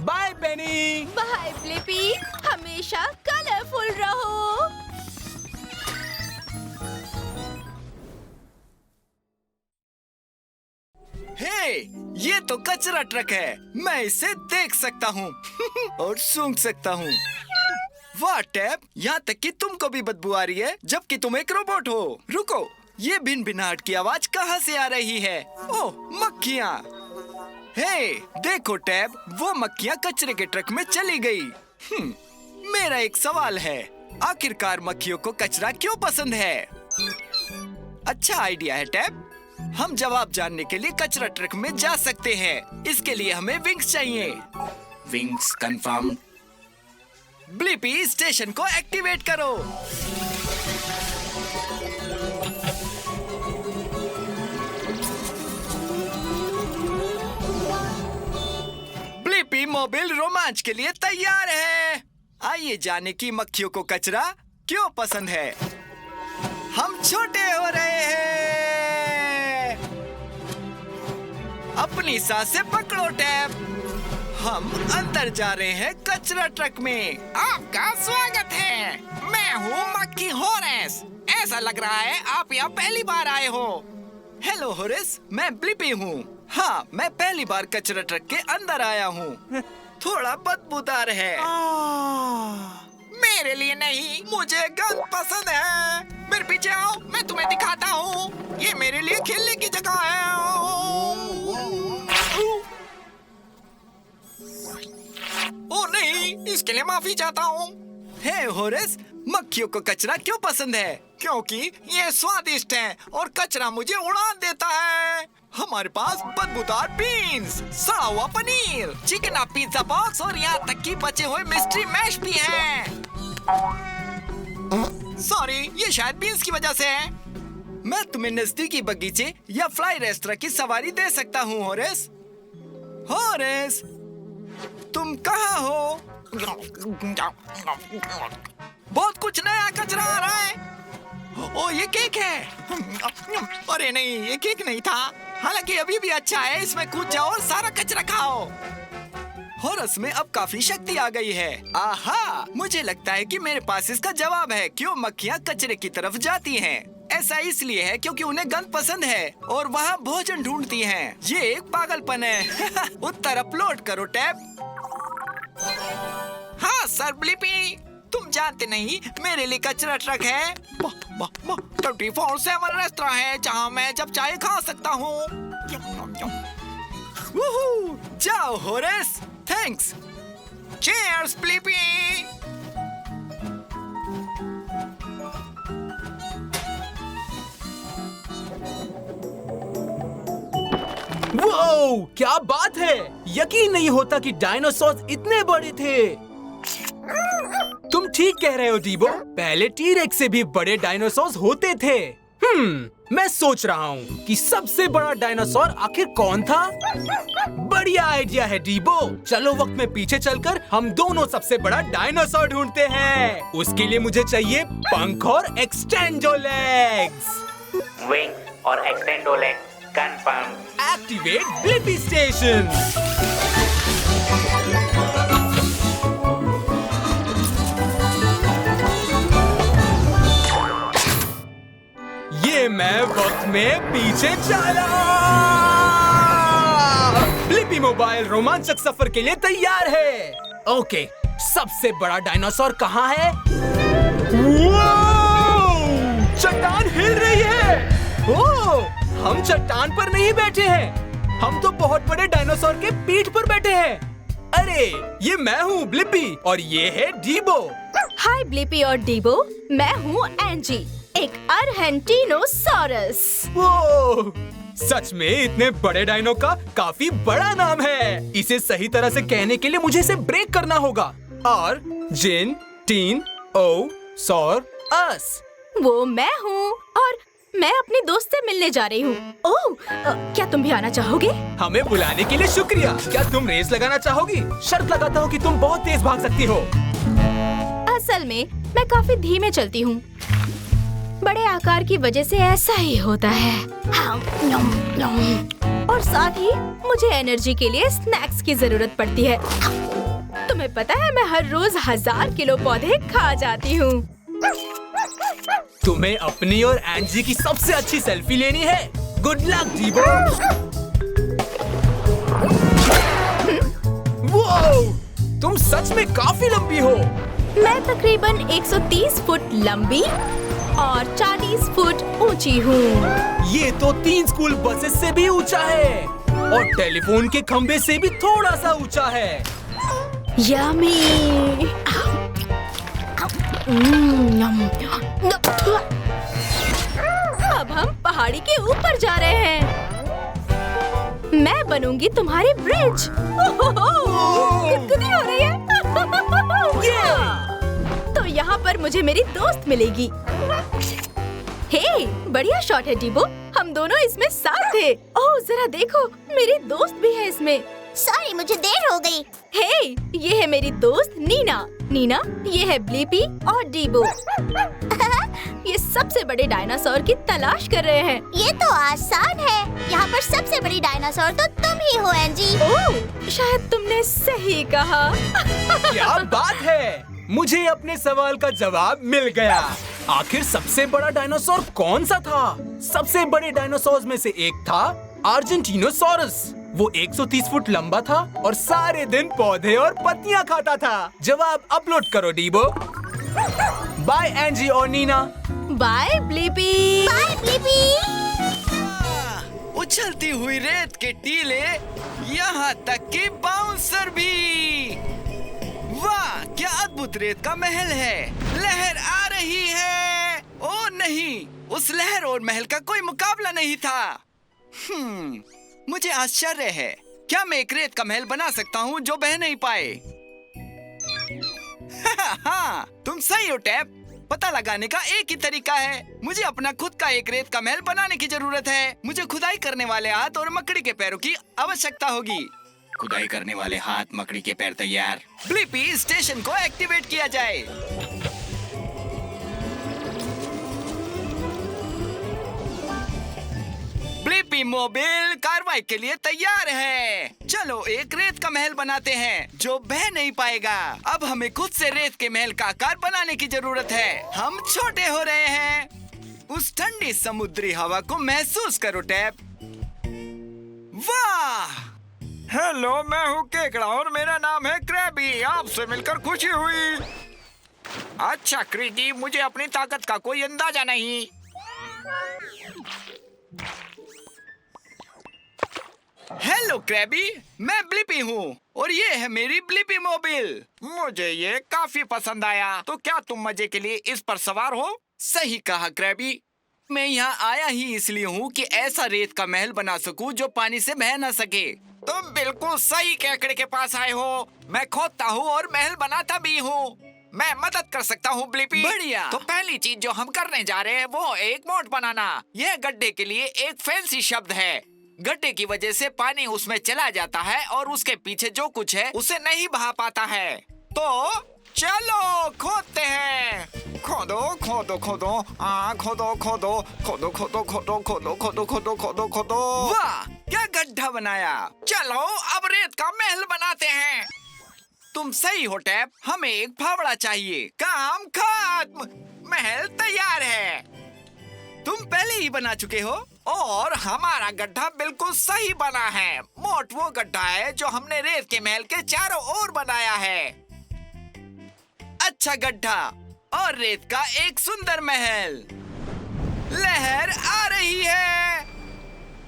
बाय पेनी। बाय ब्लिपी, हमेशा कलरफुल रहो। हे, ये तो कचरा ट्रक है। मैं इसे देख सकता हूँ और सूंघ सकता हूँ। वाह टैब, यहाँ तक कि तुमको भी बदबू आ रही है जबकि तुम एक रोबोट हो। रुको, ये भिन-भिनाहट की आवाज कहाँ से आ रही है? ओह, मक्खियाँ। हे, देखो टैब, वो मक्खियाँ कचरे के ट्रक में चली गई। मेरा एक सवाल है, आखिरकार मक्खियों को कचरा क्यों पसंद है? अच्छा आइडिया है टैब। हम जवाब जानने के लिए कचरा ट्रक में जा सकते हैं। इसके लिए हमें विंग्स चाहिए। Wings confirm. ब्लिपी, स्टेशन को एक्टिवेट करो। बटमोबिल रोमांच के लिए तैयार है। आइए जाने की मक्खियों को कचरा क्यों पसंद है। हम छोटे हो रहे हैं। अपनी सांसें पकड़ो टैब। हम अंदर जा रहे हैं कचरा ट्रक में। आपका स्वागत है। मैं हूँ मक्खी होरेस। ऐसा लग रहा है आप यहाँ पहली बार आए हो। हेलो होरेस, मैं ब्लिपी हूँ। हाँ, मैं पहली बार कचरा ट्रक के अंदर आया हूँ। थोड़ा बदबूदार है। मेरे लिए नहीं, मुझे गंद पसंद है। मेरे पीछे आओ, मैं तुम्हें दिखाता हूँ। ये मेरे लिए खेलने की जगह है। ओ नहीं, इसके लिए माफी चाहता हूँ। हे होरेस, मक्खियों को कचरा क्यों पसंद है? क्योंकि ये स्वादिष्ट है और कचरा मुझे उड़ा देता है। हमारे पास बदबूदार बीन्स, सड़ा हुआ पनीर, चिकन पिज्जा बॉक्स और यहाँ तक कि बचे हुए मिस्ट्री मैश भी हैं। सॉरी, ये शायद बीन्स की वजह से है। मैं तुम्हें नजदीकी बगीचे या फ्लाई रेस्टोरेंट की सवारी दे सकता हूँ होरेस। होरेस, तुम कहाँ हो? बहुत कुछ नया कचरा आ रहा है। ओ, ये केक है। अरे नहीं, ये केक नहीं था। हालांकि अभी भी अच्छा है। इसमें कूद जाओ और सारा कचरा खाओ। होरेस में अब काफी शक्ति आ गई है। आहा, मुझे लगता है कि मेरे पास इसका जवाब है क्यों मक्खियाँ कचरे की तरफ जाती हैं। ऐसा इसलिए है क्योंकि उन्हें गंद पसंद है और वहाँ भोजन ढूंढती हैं। ये एक पागलपन है। उत्तर अपलोड करो टैब। हाँ सर ब्लिपी, तुम जानते नहीं, मेरे लिए कचरा ट्रक है। 24/7 रेस्टोरेंट है जहाँ मैं जब चाहे खा सकता हूँ। जाओ Horace, thanks. Cheers Blippi. Wow, क्या बात है। यकीन नहीं होता कि डायनासोर इतने बड़े थे। तुम ठीक कह रहे हो डीबो, पहले टी-रेक्स से भी बड़े डायनासोर होते थे। मैं सोच रहा हूँ कि सबसे बड़ा डायनासोर आखिर कौन था। बढ़िया आइडिया है डीबो। चलो वक्त में पीछे चलकर हम दोनों सबसे बड़ा डायनासोर ढूंढते हैं। उसके लिए मुझे चाहिए पंख और एक्सटेंडो लेग्स। विंग्स और extendo legs confirm. Activate Blippi station. ये मैं वक्त में पीछे चला। ब्लिपी मोबाइल रोमांचक सफर के लिए तैयार है। ओके, सबसे बड़ा डायनासोर कहाँ है? चट्टान हिल रही है। ओह, हम चट्टान पर नहीं बैठे हैं, हम तो बहुत बड़े डायनासोर के पीठ पर बैठे हैं। अरे, ये मैं हूँ ब्लिपी और ये है डीबो। हाय ब्लिपी और डीबो, मैं हूँ एंजी, एक अर्हेंटिनोसॉरस। ओह, सच में इतने बड़े डायनो का काफी बड़ा नाम है। इसे सही तरह से कहने के लिए मुझे इसे ब्रेक करना होगा। और जिन टीन ओ सॉर अस। वो मैं हूँ और मैं अपने दोस्त से मिलने जा रही हूँ। ओह, क्या तुम भी आना चाहोगे? हमें बुलाने के लिए शुक्रिया। क्या तुम रेस लगाना चाहोगी? शर्त लगाता हूँ कि तुम बहुत तेज भाग सकती हो। असल में मैं काफी धीमे चलती हूँ। बड़े आकार की वजह से ऐसा ही होता है। और साथ ही मुझे एनर्जी के लिए स्नैक्स की जरूरत पड़ती है। तुम्हें पता है, मैं हर रोज 1000 किलो पौधे खा जाती हूँ। तुम्हें अपनी और एंजी की सबसे अच्छी सेल्फी लेनी है। Good luck डीबो। वाओ, तुम सच में काफी लंबी हो। मैं तकरीबन 130 फुट लंबी और 40 फुट ऊंची हूँ। ये तो 3 स्कूल बसेस से भी ऊंचा है और टेलीफोन के खंबे से भी थोड़ा सा ऊंचा है। यम्मी। अब हम पहाड़ी के ऊपर जा रहे हैं। मैं बनूंगी तुम्हारी ब्रिज। गुदगुदी हो रही है। तो यहाँ पर मुझे मेरी दोस्त मिलेगी। हे, बढ़िया शॉट है डीबो। हम दोनों इसमें साथ थे। ओह, जरा देखो, मेरी दोस्त भी है इसमें। सॉरी मुझे देर हो गई। हे, ये है मेरी दोस्त नीना। नीना, ये है ब्लीपी और डीबो। ये सबसे बड़े डायनासोर की तलाश कर रहे हैं। ये तो आसान है। यहाँ पर सबसे बड़ी डायनासोर तो तुम ही हो एंजी। ओह, शायद तुमने सही कहा। क्या बात है, मुझे अपने सवाल का जवाब मिल गया। आखिर सबसे बड़ा डायनासोर कौन सा था? सबसे बड़े डायनासोर में से एक था आर्जेंटीनोसॉरस। वो 130 फुट लंबा था और सारे दिन पौधे और पत्तियां खाता था। जवाब अपलोड करो डीबो। बाय एंजी और नीना। बाय ब्लीपी। बाय ब्लीपी। उछलती हुई रेत के टीले, यहाँ तक कि बाउंसर भी। वाह, क्या अद्भुत रेत का महल है। लहर आ रही है। ओ नहीं, उस लहर और महल का कोई मुकाबला नहीं था। मुझे आश्चर्य है, क्या मैं एक रेत का महल बना सकता हूँ जो बह नहीं पाए? हाँ, तुम सही हो टैप। पता लगाने का एक ही तरीका है। मुझे अपना खुद का एक रेत का महल बनाने की जरूरत है। मुझे खुदाई करने वाले हाथ और मकड़ी के पैरों की आवश्यकता होगी। खुदाई करने वाले हाथ, मकड़ी के पैर तैयार। ब्लीपी, स्टेशन को एक्टिवेट किया जाए। ब्लीपी मोबाइल कार्रवाई के लिए तैयार है। चलो एक रेत का महल बनाते हैं जो बह नहीं पाएगा। अब हमें खुद से रेत के महल का आकार बनाने की जरूरत है। हम छोटे हो रहे हैं। उस ठंडी समुद्री हवा को महसूस करो टैप। वाह! हेलो, मैं हूँ केकड़ा और मेरा नाम है क्रैबी। आपसे मिलकर खुशी हुई। अच्छा क्रिकी, मुझे अपनी ताकत का कोई अंदाजा नहीं। हेलो क्रैबी, मैं ब्लीपी हूँ और ये है मेरी ब्लीपी मोबाइल। मुझे ये काफी पसंद आया। तो क्या तुम मजे के लिए इस पर सवार हो? सही कहा क्रैबी। मैं यहाँ आया ही इसलिए हूँ कि ऐसा रेत का महल बना सकूँ जो पानी से बह ना सके। तुम बिल्कुल सही केकड़े के पास आए हो। मैं खोदता हूँ और महल बनाता भी हूँ। मैं मदद कर सकता हूँ ब्लीपी। बढ़िया। तो पहली चीज जो हम करने जा रहे हैं वो एक मोट बनाना। यह गड्ढे के लिए एक फैंसी शब्द है। गड्ढे की वजह से पानी उसमें चला जाता है और उसके पीछे जो कुछ है उसे नहीं बहा पाता है। तो चलो खोदते हैं। खोदो खोदो खोदो, खोदो खोदो खोदो खोदो खोदो खोदो खोदो खोदो खोदो खोदो। वाह, क्या गड्ढा बनाया। चलो अब रेत का महल बनाते हैं। तुम सही हो टैप। हमें एक फावड़ा चाहिए। काम खत्म, महल तैयार है। तुम पहले ही बना चुके हो और हमारा गड्ढा बिल्कुल सही बना है। मोट वो गड्ढा है जो हमने रेत के महल के चारों ओर बनाया है। अच्छा गड्ढा और रेत का एक सुंदर महल। लहर आ रही है।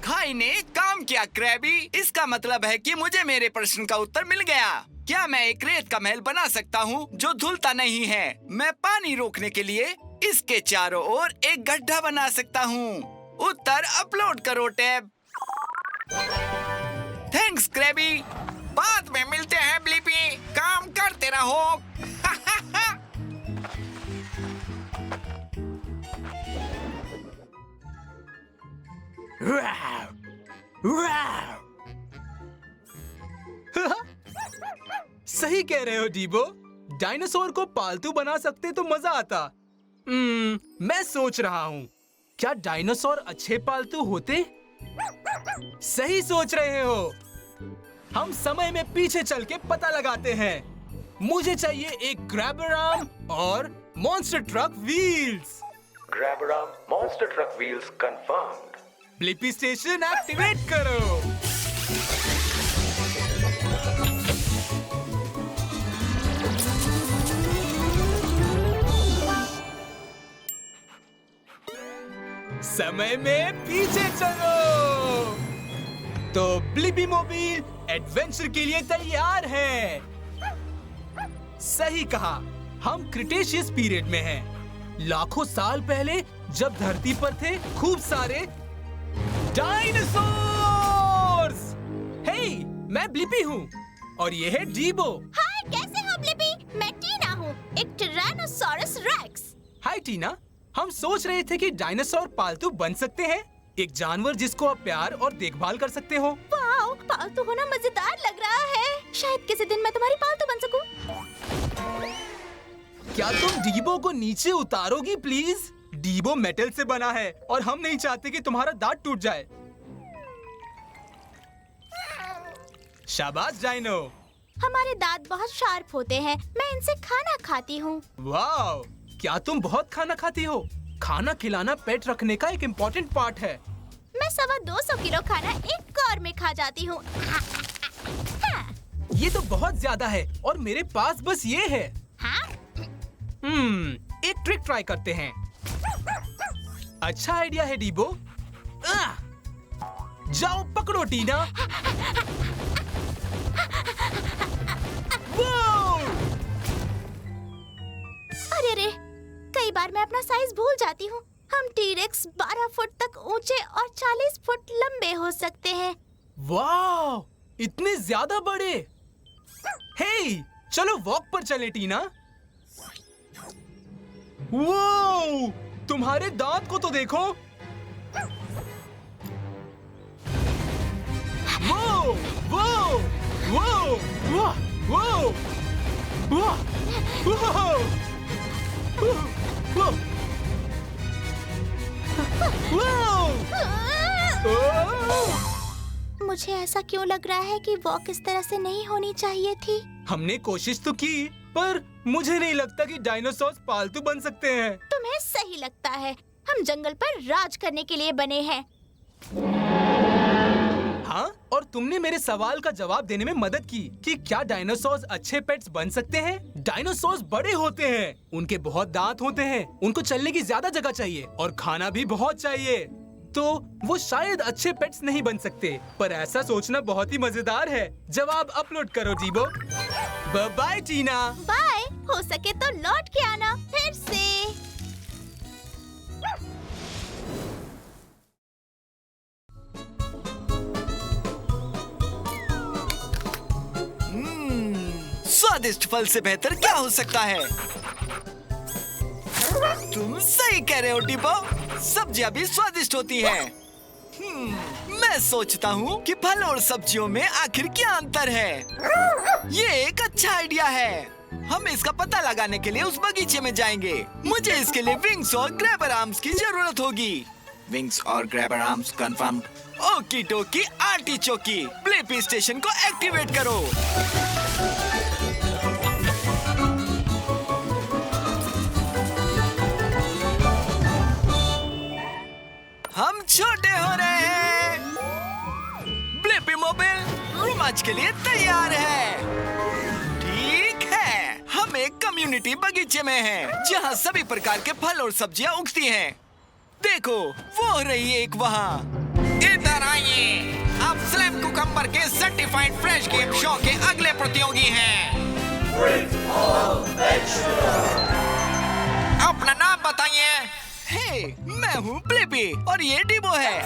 खाई ने काम किया क्रैबी। इसका मतलब है कि मुझे मेरे प्रश्न का उत्तर मिल गया। क्या मैं एक रेत का महल बना सकता हूँ जो धुलता नहीं है? मैं पानी रोकने के लिए इसके चारों ओर एक गड्ढा बना सकता हूँ। उत्तर अपलोड करो टैब। Thanks Krabby. बाद में मिलते हैं ब्लीपी। काम करते रहो। सही कह रहे हो डीबो। डायनासोर को पालतू बना सकते तो मजा आता। मैं सोच रहा हूँ, क्या डायनासोर अच्छे पालतू होते? सही सोच रहे हो। हम समय में पीछे चल के पता लगाते हैं। मुझे चाहिए एक ग्रैबर आर्म और monster truck wheels. Grabber arm, monster truck wheels confirmed. Blippi station activate करो। समय में पीछे चलो। तो ब्लिपी मोबाइल एडवेंचर के लिए तैयार है। सही कहा, हम क्रिटेशियस पीरियड में हैं। लाखों साल पहले जब धरती पर थे खूब सारे डायनासोर्स। हे, मैं ब्लिपी हूँ और ये है डीबो। हाय, कैसे हो ब्लिपी? मैं टीना हूँ, एक टिरानोसॉरस रेक्स। हाय टीना, हम सोच रहे थे कि डायनासोर पालतू बन सकते हैं। एक जानवर जिसको आप प्यार और देखभाल कर सकते हो। वाओ, पालतू होना मजेदार लग रहा शायद किसी दिन मैं तुम्हारी पालतू बन सकूं। क्या तुम डीबो को नीचे उतारोगी प्लीज? डीबो मेटल से बना है और हम नहीं चाहते कि तुम्हारा दांत टूट जाए। शाबाश डाइनो। हमारे दांत बहुत शार्प होते हैं, मैं इनसे खाना खाती हूँ। वाओ, क्या तुम बहुत खाना खाती हो? खाना खिलाना पेट रखने का एक इम्पोर्टेंट पार्ट है। मैं 225 किलो खाना एक कौर में खा जाती हूँ। ये तो बहुत ज्यादा है और मेरे पास बस ये है। एक ट्रिक ट्राई करते हैं। अच्छा आइडिया है डीबो। जाओ पकड़ो टीना। अरे रे, कई बार मैं अपना साइज भूल जाती हूँ। हम टी-रेक्स 12 फुट तक ऊंचे और 40 फुट लंबे हो सकते हैं। वाह, इतने ज्यादा बड़े। हे, चलो वॉक पर चले टीना। वाह, तुम्हारे दांत को तो देखो। वो, वो, वो, वाह, वो, वाह, वाह, मुझे ऐसा क्यों लग रहा है कि वॉक इस तरह से नहीं होनी चाहिए थी? हमने कोशिश तो की, पर मुझे नहीं लगता कि डायनासोर पालतू बन सकते हैं। तुम्हें सही लगता है। हम जंगल पर राज करने के लिए बने हैं। हाँ, और तुमने मेरे सवाल का जवाब देने में मदद की कि क्या डायनासोर अच्छे पेट्स बन सकते हैं। डायनासोर बड़े होते हैं, उनके बहुत दांत होते हैं, उनको चलने की ज्यादा जगह चाहिए और खाना भी बहुत चाहिए, तो वो शायद अच्छे पेट्स नहीं बन सकते। पर ऐसा सोचना बहुत ही मजेदार है। जवाब अपलोड करो डीबो। बाय टीना। बाय। हो सके तो लौट के आना फिर से। स्वादिष्ट फल से बेहतर क्या हो सकता है? तुम सही कह रहे हो डीबो, सब्जियां भी स्वादिष्ट होती हैं। मैं सोचता हूँ कि फल और सब्जियों में आखिर क्या अंतर है। ये एक अच्छा आइडिया है। हम इसका पता लगाने के लिए उस बगीचे में जाएंगे। मुझे इसके लिए विंग्स और ग्रैबर आर्म्स की जरूरत होगी। विंग्स और ग्रैबर आर्म्स कंफर्म्ड। ओकी टोकी आर्टिचोकी, ब्लिपी स्टेशन को एक्टिवेट करो। हम छोटे हो रहे हैं। ब्लिपी मोबाइल रोमांच के लिए तैयार है। ठीक है, हम एक कम्युनिटी बगीचे में हैं, जहां सभी प्रकार के फल और सब्जियां उगती हैं। देखो, वो हो रही है एक वहाँ। इधर आइए, आप स्लैम कुकम्बर के सर्टिफाइड फ्रेश गेम शो के अगले प्रतियोगी हैं। अपना नाम बताइए। हे, मैं हूँ ब्लिपी और ये डीबो है।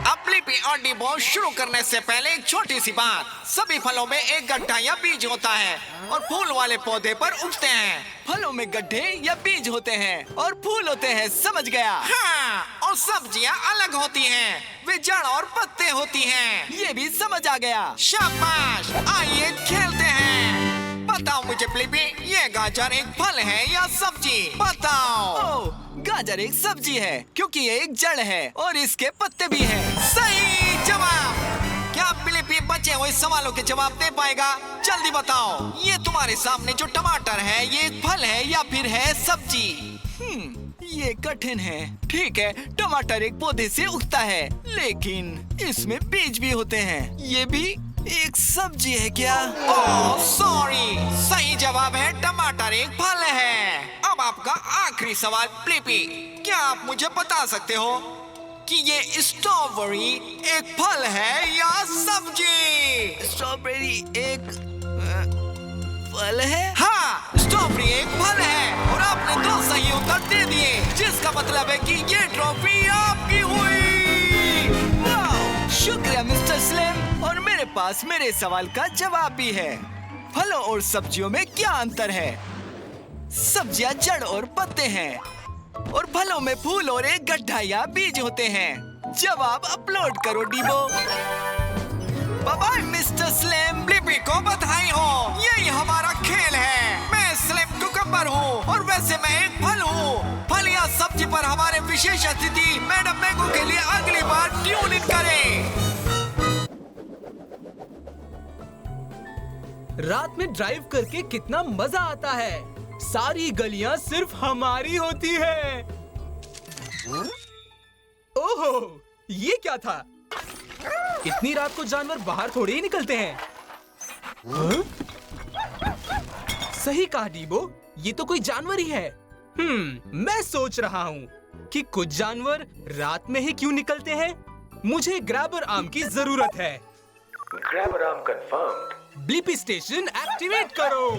अब ब्लिपी और डीबो शुरू करने से पहले एक छोटी सी बात। सभी फलों में एक गड्ढा या बीज होता है और फूल वाले पौधे पर उगते हैं। फलों में गड्ढे या बीज होते हैं और फूल होते हैं, समझ गया। हाँ, और सब्जियां अलग होती हैं, वे जड़ और पत्ते होती हैं। ये भी समझ आ गया। शाबाश, आइए खेलते हैं। बताओ मुझे ब्लिपी, ये गाजर एक फल है या सब्जी? बताओ। ओह, गाजर एक सब्जी है क्योंकि ये एक जड़ है और इसके पत्ते भी हैं। सही जवाब। क्या ब्लिपी बचे हुए सवालों के जवाब दे पाएगा? जल्दी बताओ। ये तुम्हारे सामने जो टमाटर है, ये एक फल है या फिर है सब्जी? ये कठिन है। ठीक है, टमाटर एक पौधे से उगता है, लेकिन इसमें बीज भी होते हैं। ये भी एक सब्जी है क्या? ओह सॉरी, सही जवाब है टमाटर एक फल है। अब आपका आखिरी सवाल ब्लिपी, क्या आप मुझे बता सकते हो कि ये स्ट्रॉबेरी एक फल है या सब्जी? स्ट्रॉबेरी एक फल है? हाँ, स्ट्रॉबेरी एक फल है और आपने 2 सही उत्तर दे दिए, जिसका मतलब है कि ये ट्रॉफी आपकी हुई। वाह, शुक्रिया मिस्टर स्लिम। और मेरे पास मेरे सवाल का जवाब भी है। फलों और सब्जियों में क्या अंतर है? सब्जियां जड़ और पत्ते हैं और फलों में फूल और एक गड्ढा या बीज होते हैं। जवाब अपलोड करो डीबो। Bye bye mister Slim. हमारे विशेष अतिथि मैडम मैंगो के लिए अगली बार ट्यून इन करें। रात में ड्राइव करके कितना मजा आता है। सारी गलियां सिर्फ हमारी होती है। ओहो, ये क्या था? इतनी रात को जानवर बाहर थोड़े ही निकलते हैं। हाँ? सही कहा डीबो, ये तो कोई जानवर ही है। मैं सोच रहा हूँ कि कुछ जानवर रात में ही क्यों निकलते हैं। मुझे ग्रैबर आर्म की जरूरत है। Grabber arm confirmed. Blippi station activate करो।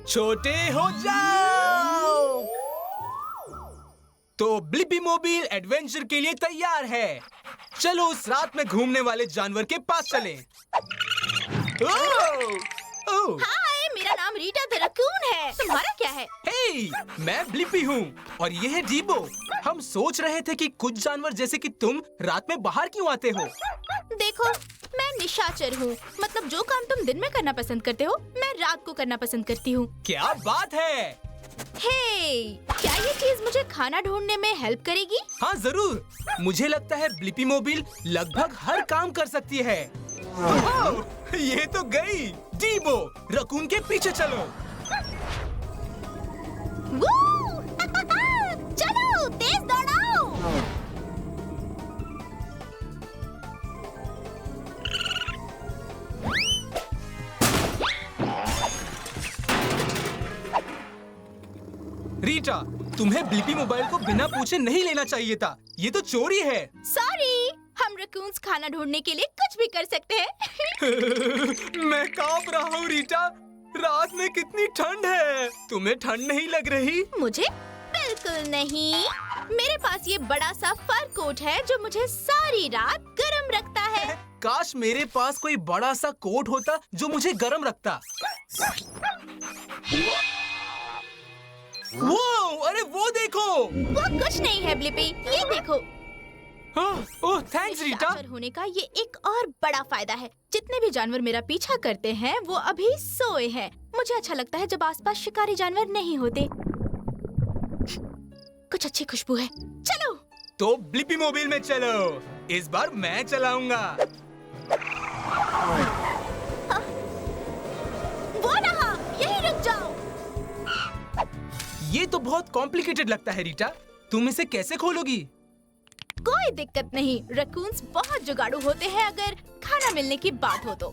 छोटे हो जाओ। तो ब्लिपी मोबाइल एडवेंचर के लिए तैयार है। चलो उस रात में घूमने वाले जानवर के पास चलें। ओह! हाय, मेरा नाम रीटा द रकून है। तुम्हारा क्या है? हे, मैं ब्लिपी हूँ और ये है डीबो। हम सोच रहे थे कि कुछ जानवर जैसे कि तुम रात में बाहर क्यों आते हो। देखो, मैं निशाचर हूँ। मतलब जो काम तुम दिन में करना पसंद करते हो, मैं रात को करना पसंद करती हूँ। क्या बात है। हे, क्या ये चीज मुझे खाना ढूंढने में हेल्प करेगी? हाँ जरूर। मुझे लगता है ब्लिपी मोबाइल लगभग हर काम कर सकती है। ओह, ये तो गई। डीबो, रकून के पीछे चलो। वू! चलो, तेज दौड़ाओ। रीटा, तुम्हें ब्लिपी मोबाइल को बिना पूछे नहीं लेना चाहिए था। ये तो चोरी है। सॉरी, हम रकून्स खाना ढूंढने के लिए कुछ भी कर सकते हैं। मैं कांप रहा हूँ रीटा। रात में कितनी ठंड है। तुम्हें ठंड नहीं लग रही? मुझे बिल्कुल नहीं। मेरे पास ये बड़ा सा फर कोट है जो मुझे सारी रात गर्म रखता है। काश मेरे पास कोई बड़ा सा कोट होता जो मुझे गर्म रखता। वो, अरे वो देखो। वो कुछ नहीं है ब्लिपी, ये देखो। ओह, थैंक्स रीटा। निशाचर होने का ये एक और बड़ा फायदा है। जितने भी जानवर मेरा पीछा करते हैं वो अभी सोए हैं। मुझे अच्छा लगता है जब आसपास शिकारी जानवर नहीं होते। कुछ अच्छी खुशबू है। चलो। तो ब्लिपी मोबाइल में चलो। इस बार मैं चलाऊंगा। वो रहा, यहीं रुक जाओ। ये तो बहुत कॉम्प्लिकेटेड लगता है रीटा। तुम इसे कैसे खोलोगी? कोई दिक्कत नहीं। रकून्स बहुत जुगाड़ू होते हैं अगर खाना मिलने की बात हो तो।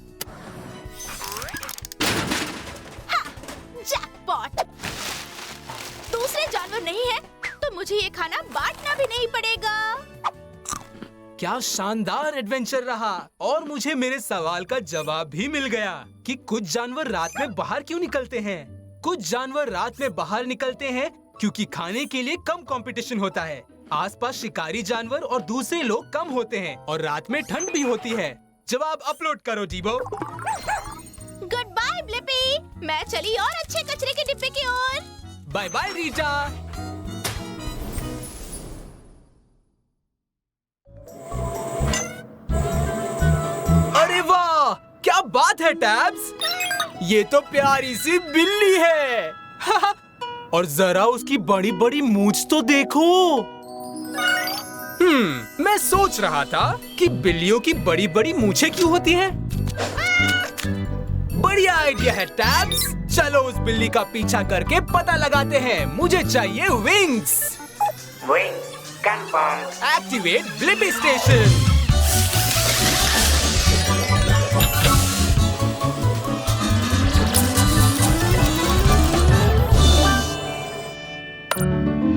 हाँ, जैकपॉट। दूसरे जानवर नहीं है तो मुझे ये खाना बांटना भी नहीं पड़ेगा। क्या शानदार एडवेंचर रहा। और मुझे मेरे सवाल का जवाब भी मिल गया कि कुछ जानवर रात में बाहर क्यों निकलते हैं। कुछ जानवर रात में बाहर निकलते हैं क्योंकि खाने के लिए कम कंपटीशन होता है। आसपास शिकारी जानवर और दूसरे लोग कम होते हैं और रात में ठंड भी होती है। जवाब अपलोड करो डीबो। Good bye Blippi. मैं चली और अच्छे कचरे के डिब्बे की ओर। Bye bye Rita. अरे वाह, क्या बात है टैब्स। ये तो प्यारी सी बिल्ली है। और जरा उसकी बड़ी बड़ी मूंछ तो देखो। मैं सोच रहा था कि बिल्लियों की बड़ी बड़ी मूंछें क्यों होती हैं? बढ़िया आइडिया है टैब्स। चलो उस बिल्ली का पीछा करके पता लगाते हैं। मुझे चाहिए wings. Wings confirm. Activate Blippi station.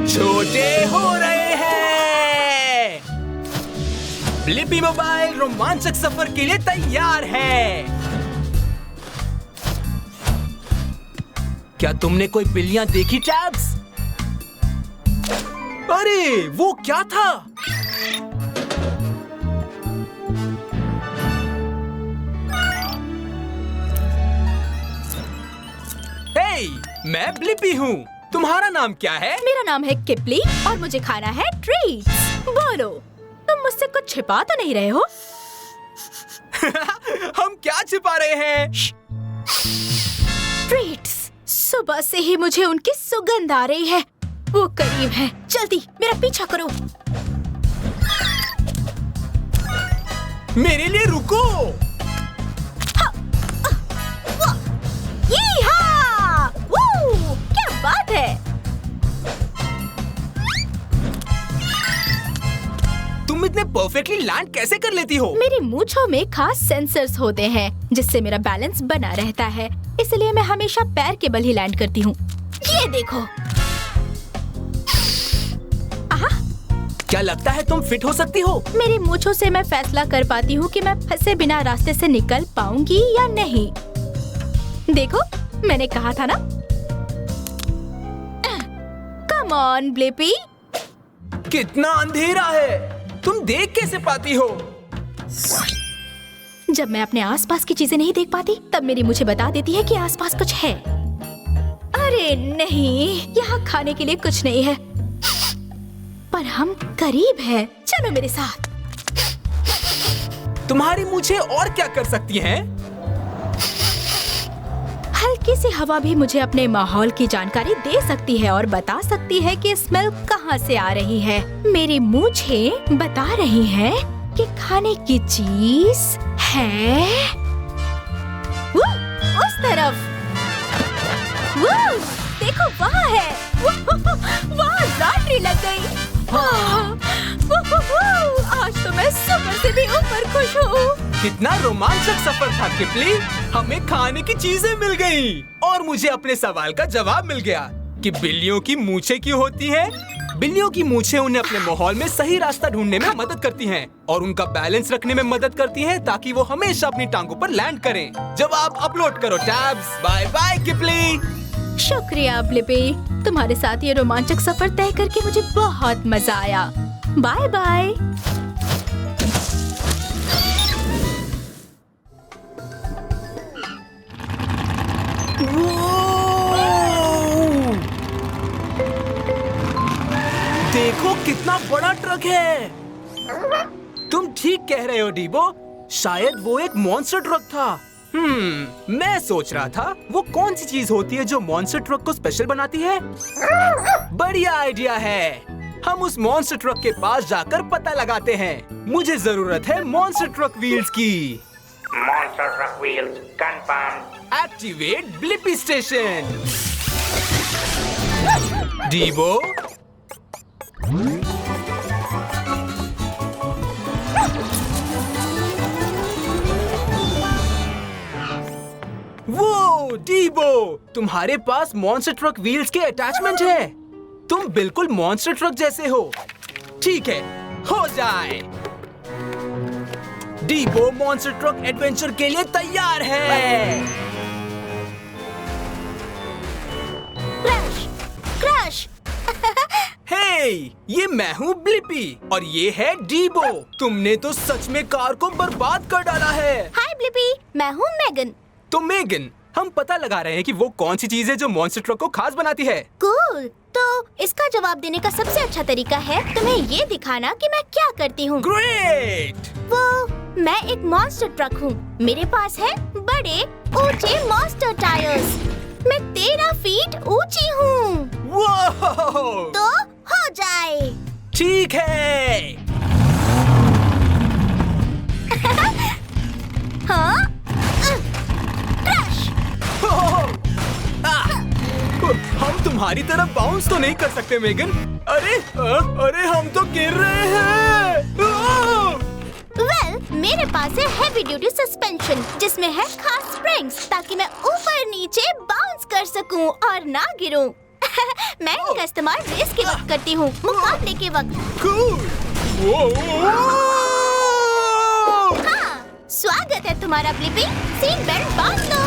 छोटे हो रहे हैं। ब्लिपी मोबाइल रोमांचक सफर के लिए तैयार है। क्या तुमने कोई बिल्लियां देखी टैब्स? अरे वो क्या था? हे, मैं ब्लिपी हूँ। तुम्हारा नाम क्या है? मेरा नाम है किपली और मुझे खाना है ट्रीट्स। बोलो, तुम मुझसे कुछ छिपा तो नहीं रहे हो? हम क्या छिपा रहे हैं? ट्रीट्स। सुबह से ही मुझे उनकी सुगंध आ रही है। वो करीब है। जल्दी मेरा पीछा करो। मेरे लिए रुको। क्या बात है? तुम इतने परफेक्टली लैंड कैसे कर लेती हो? मेरी मूंछों में खास सेंसर्स होते हैं जिससे मेरा बैलेंस बना रहता है, इसलिए मैं हमेशा पैर के बल ही लैंड करती हूँ। ये देखो। क्या लगता है तुम फिट हो सकती हो? मेरी मूंछों से मैं फैसला कर पाती हूँ कि मैं फंसे बिना रास्ते से निकल पाऊंगी या नहीं। देखो, मैंने कहा था ना। Come on Blippi. कितना अंधेरा है, तुम देख कैसे पाती हो? जब मैं अपने आसपास की चीजें नहीं देख पाती, तब मेरी मुझे बता देती है कि आसपास कुछ है। अरे नहीं, यहाँ खाने के लिए कुछ नहीं है, पर हम करीब हैं। चलो मेरे साथ। तुम्हारी मूंछें और क्या कर सकती हैं? हल्की सी हवा भी मुझे अपने माहौल की जानकारी दे सकती है और बता सकती है कि स्मेल कहाँ से आ रही है। मेरी मूंछें बता रही हैं कि खाने की चीज है उस तरफ। देखो वहाँ है। वहाँ लॉटरी लग गई। आज तो मैं सुपर से भी ऊपर खुश हूँ। कितना रोमांचक सफर था किपली। हमें खाने की चीजें मिल गईं और मुझे अपने सवाल का जवाब मिल गया कि बिल्लियों की मूंछें क्यों होती हैं। बिल्लियों की मूंछें उन्हें अपने माहौल में सही रास्ता ढूंढने में मदद करती हैं और उनका बैलेंस रखने में मदद करती हैं ताकि वो हमेशा अपनी टांगों पर लैंड करें। जवाब अपलोड करो टैब्स। Bye bye किपली। शुक्रिया ब्लिपी, तुम्हारे साथ ये रोमांचक सफर तय करके मुझे बहुत मजा आया। Bye bye. देखो कितना बड़ा ट्रक है। तुम ठीक कह रहे हो डीबो, शायद वो एक मॉन्स्टर ट्रक था। मैं सोच रहा था वो कौन सी चीज होती है जो मॉन्स्टर ट्रक को स्पेशल बनाती है। बढ़िया आइडिया है, हम उस मॉन्स्टर ट्रक के पास जाकर पता लगाते हैं। मुझे जरूरत है मॉन्स्टर ट्रक व्हील्स की। Monster truck wheels confirmed. Activate Blippi station. डीबो, वो डीबो, तुम्हारे पास मॉन्स्टर ट्रक व्हील्स के अटैचमेंट है। तुम बिल्कुल मॉन्स्टर ट्रक जैसे हो। ठीक है, हो जाए। डीबो मॉन्स्टर ट्रक एडवेंचर के लिए तैयार है। Crush, crush. हे, ये मैं हूँ ब्लिपी और ये है डीबो। तुमने तो सच में कार को बर्बाद कर डाला है। हाय ब्लिपी, मैं हूँ मेगन। तो मेगन, हम पता लगा रहे हैं कि वो कौन सी चीज है जो मॉन्स्टर ट्रक को खास बनाती है। कूल। तो इसका जवाब देने का सबसे अच्छा तरीका है तुम्हें ये दिखाना कि मैं क्या करती हूँ। ग्रेट। मैं एक मॉन्स्टर ट्रक हूँ। मेरे पास है बड़े ऊंचे मॉन्स्टर टायर्स। मैं 13 फीट ऊंची हूँ। तो हो जाए। ठीक है। हाँ? हम तुम्हारी तरफ बाउंस तो नहीं कर सकते मेगन। अरे हम तो गिर रहे हैं। वेल, मेरे पास है हेवी ड्यूटी सस्पेंशन जिसमें है खास स्प्रिंग्स ताकि मैं ऊपर नीचे बाउंस कर सकूं और ना गिरूं। मैं इनका इस्तेमाल रेस के वक्त करती हूँ, मुकाबले के वक्त। हाँ, स्वागत है तुम्हारा ब्लिपी। सीट बेल्ट बांध लो।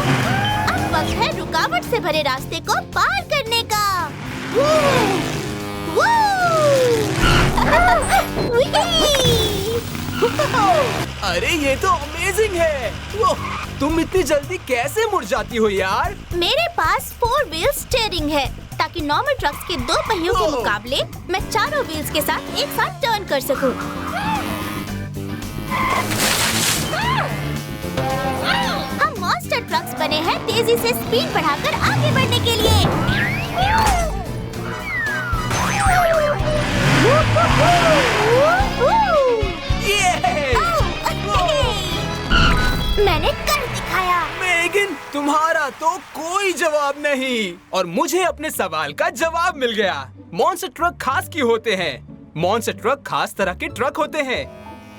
अब वक्त है रुकावट से भरे रास्ते को पार करने का। अरे ये तो अमेजिंग है। तुम इतनी जल्दी कैसे मुड़ जाती हो यार? मेरे पास 4 व्हील स्टीयरिंग है ताकि नॉर्मल ट्रक्स के 2 पहियों के मुकाबले मैं चारों व्हील्स के साथ एक साथ टर्न कर सकूं। मॉन्स्टर ट्रक्स बने हैं तेजी से स्पीड बढ़ाकर आगे बढ़ने के लिए। मैंने कर दिखाया। मेगन, तुम्हारा तो कोई जवाब नहीं और मुझे अपने सवाल का जवाब मिल गया। मॉन्स्टर ट्रक खास क्यों होते हैं? मॉन्स्टर ट्रक खास तरह के ट्रक होते हैं।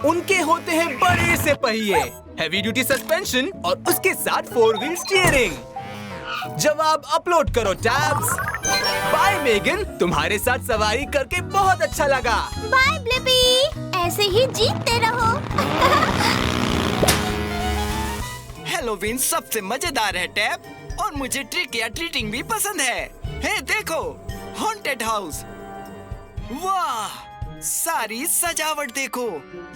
उनके होते हैं बड़े से पहिए, हैवी ड्यूटी सस्पेंशन और उसके साथ 4 व्हील स्टीयरिंग। जवाब अपलोड करो टैब्स। बाय मेगन, तुम्हारे साथ सवारी करके बहुत अच्छा लगा। बाय ब्लिपी, ऐसे ही जीतते रहो। हेलोवीन सबसे मजेदार है टैब, और मुझे ट्रिक या ट्रीटिंग भी पसंद है। हे देखो, हॉन्टेड हाउस। वाह, सारी सजावट देखो,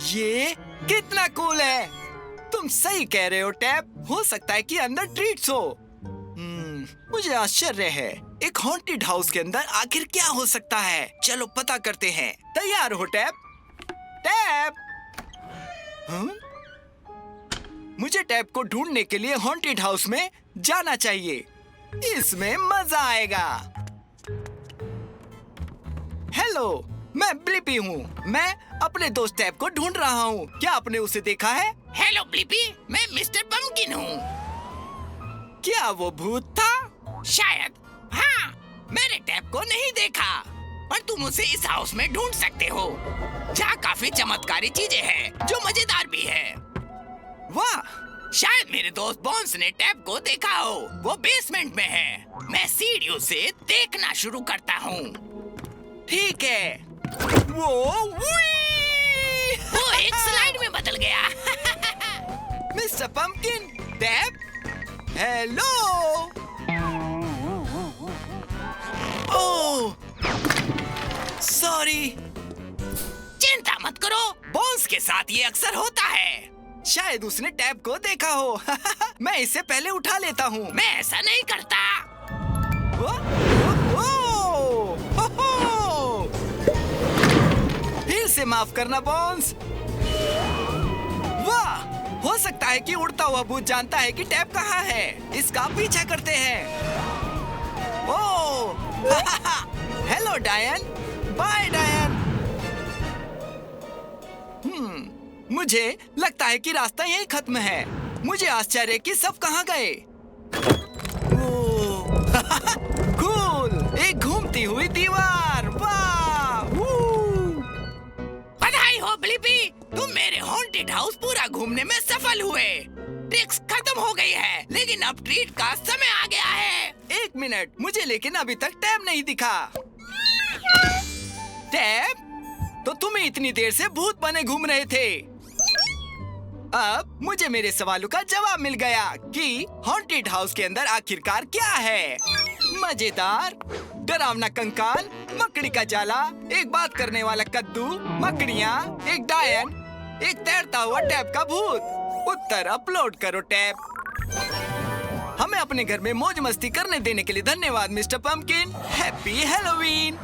ये कितना कूल है। तुम सही कह रहे हो टैब, हो सकता है कि अंदर ट्रीट्स हो। मुझे आश्चर्य है, एक हॉन्टेड हाउस के अंदर आखिर क्या हो सकता है। चलो पता करते हैं। तैयार हो टैब? टैब, मुझे टैब को ढूंढने के लिए हॉन्टेड हाउस में जाना चाहिए। इसमें मजा आएगा। हेलो, मैं ब्लिपी हूँ। मैं अपने दोस्त टैब को ढूंढ रहा हूँ। क्या आपने उसे देखा है? हेलो ब्लिपी, मैं मिस्टर पंपकिन हूँ। क्या वो भूत था? शायद, हाँ। मैंने टैब को नहीं देखा, पर तुम उसे इस हाउस में ढूंढ सकते हो, जहाँ काफी चमत्कारी चीजें हैं जो मजेदार भी है। वाह, शायद मेरे दोस्त बॉन्स ने टैब को देखा हो। वो बेसमेंट में है। मैं सीढ़ियों से देखना शुरू करता हूँ। ठीक है। वो एक स्लाइड में बदल गया। Mister Pumpkin, Tab, hello. Oh, sorry. चिंता मत करो, बॉन्स के साथ ये अक्सर होता है। शायद उसने टैब को देखा हो। मैं इसे पहले उठा लेता हूँ। मैं ऐसा नहीं करता। फिर से माफ करना बॉन्स। वाह, हो सकता है कि उड़ता हुआ भूत जानता है कि टैब कहाँ है। इसका पीछा करते हैं। ओह, हेलो डायन। बाय डायन। मुझे लगता है कि रास्ता यहीं खत्म है। मुझे आश्चर्य कि सब कहाँ गए। कूल, एक घूमती हुई दीवार। वाह, बधाई हो ब्लिपी, तुम मेरे हॉन्टेड हाउस पूरा घूमने में सफल हुए। ट्रिक्स खत्म हो गई है, लेकिन अब ट्रीट का समय आ गया है। एक मिनट, मुझे लेकिन अभी तक टैब नहीं दिखा। टैब, तो तुम्हें इतनी देर से भूत बने घूम रहे थे। अब मुझे मेरे सवालों का जवाब मिल गया कि हॉन्टेड हाउस के अंदर आखिरकार क्या है। मजेदार, डरावना कंकाल, मकड़ी का जाला, एक बात करने वाला कद्दू, मकड़ियाँ, एक डायन, एक तैरता हुआ टैब का भूत। उत्तर अपलोड करो टैब। हमें अपने घर में मौज मस्ती करने देने के लिए धन्यवाद मिस्टर पंपकिन। Happy Halloween.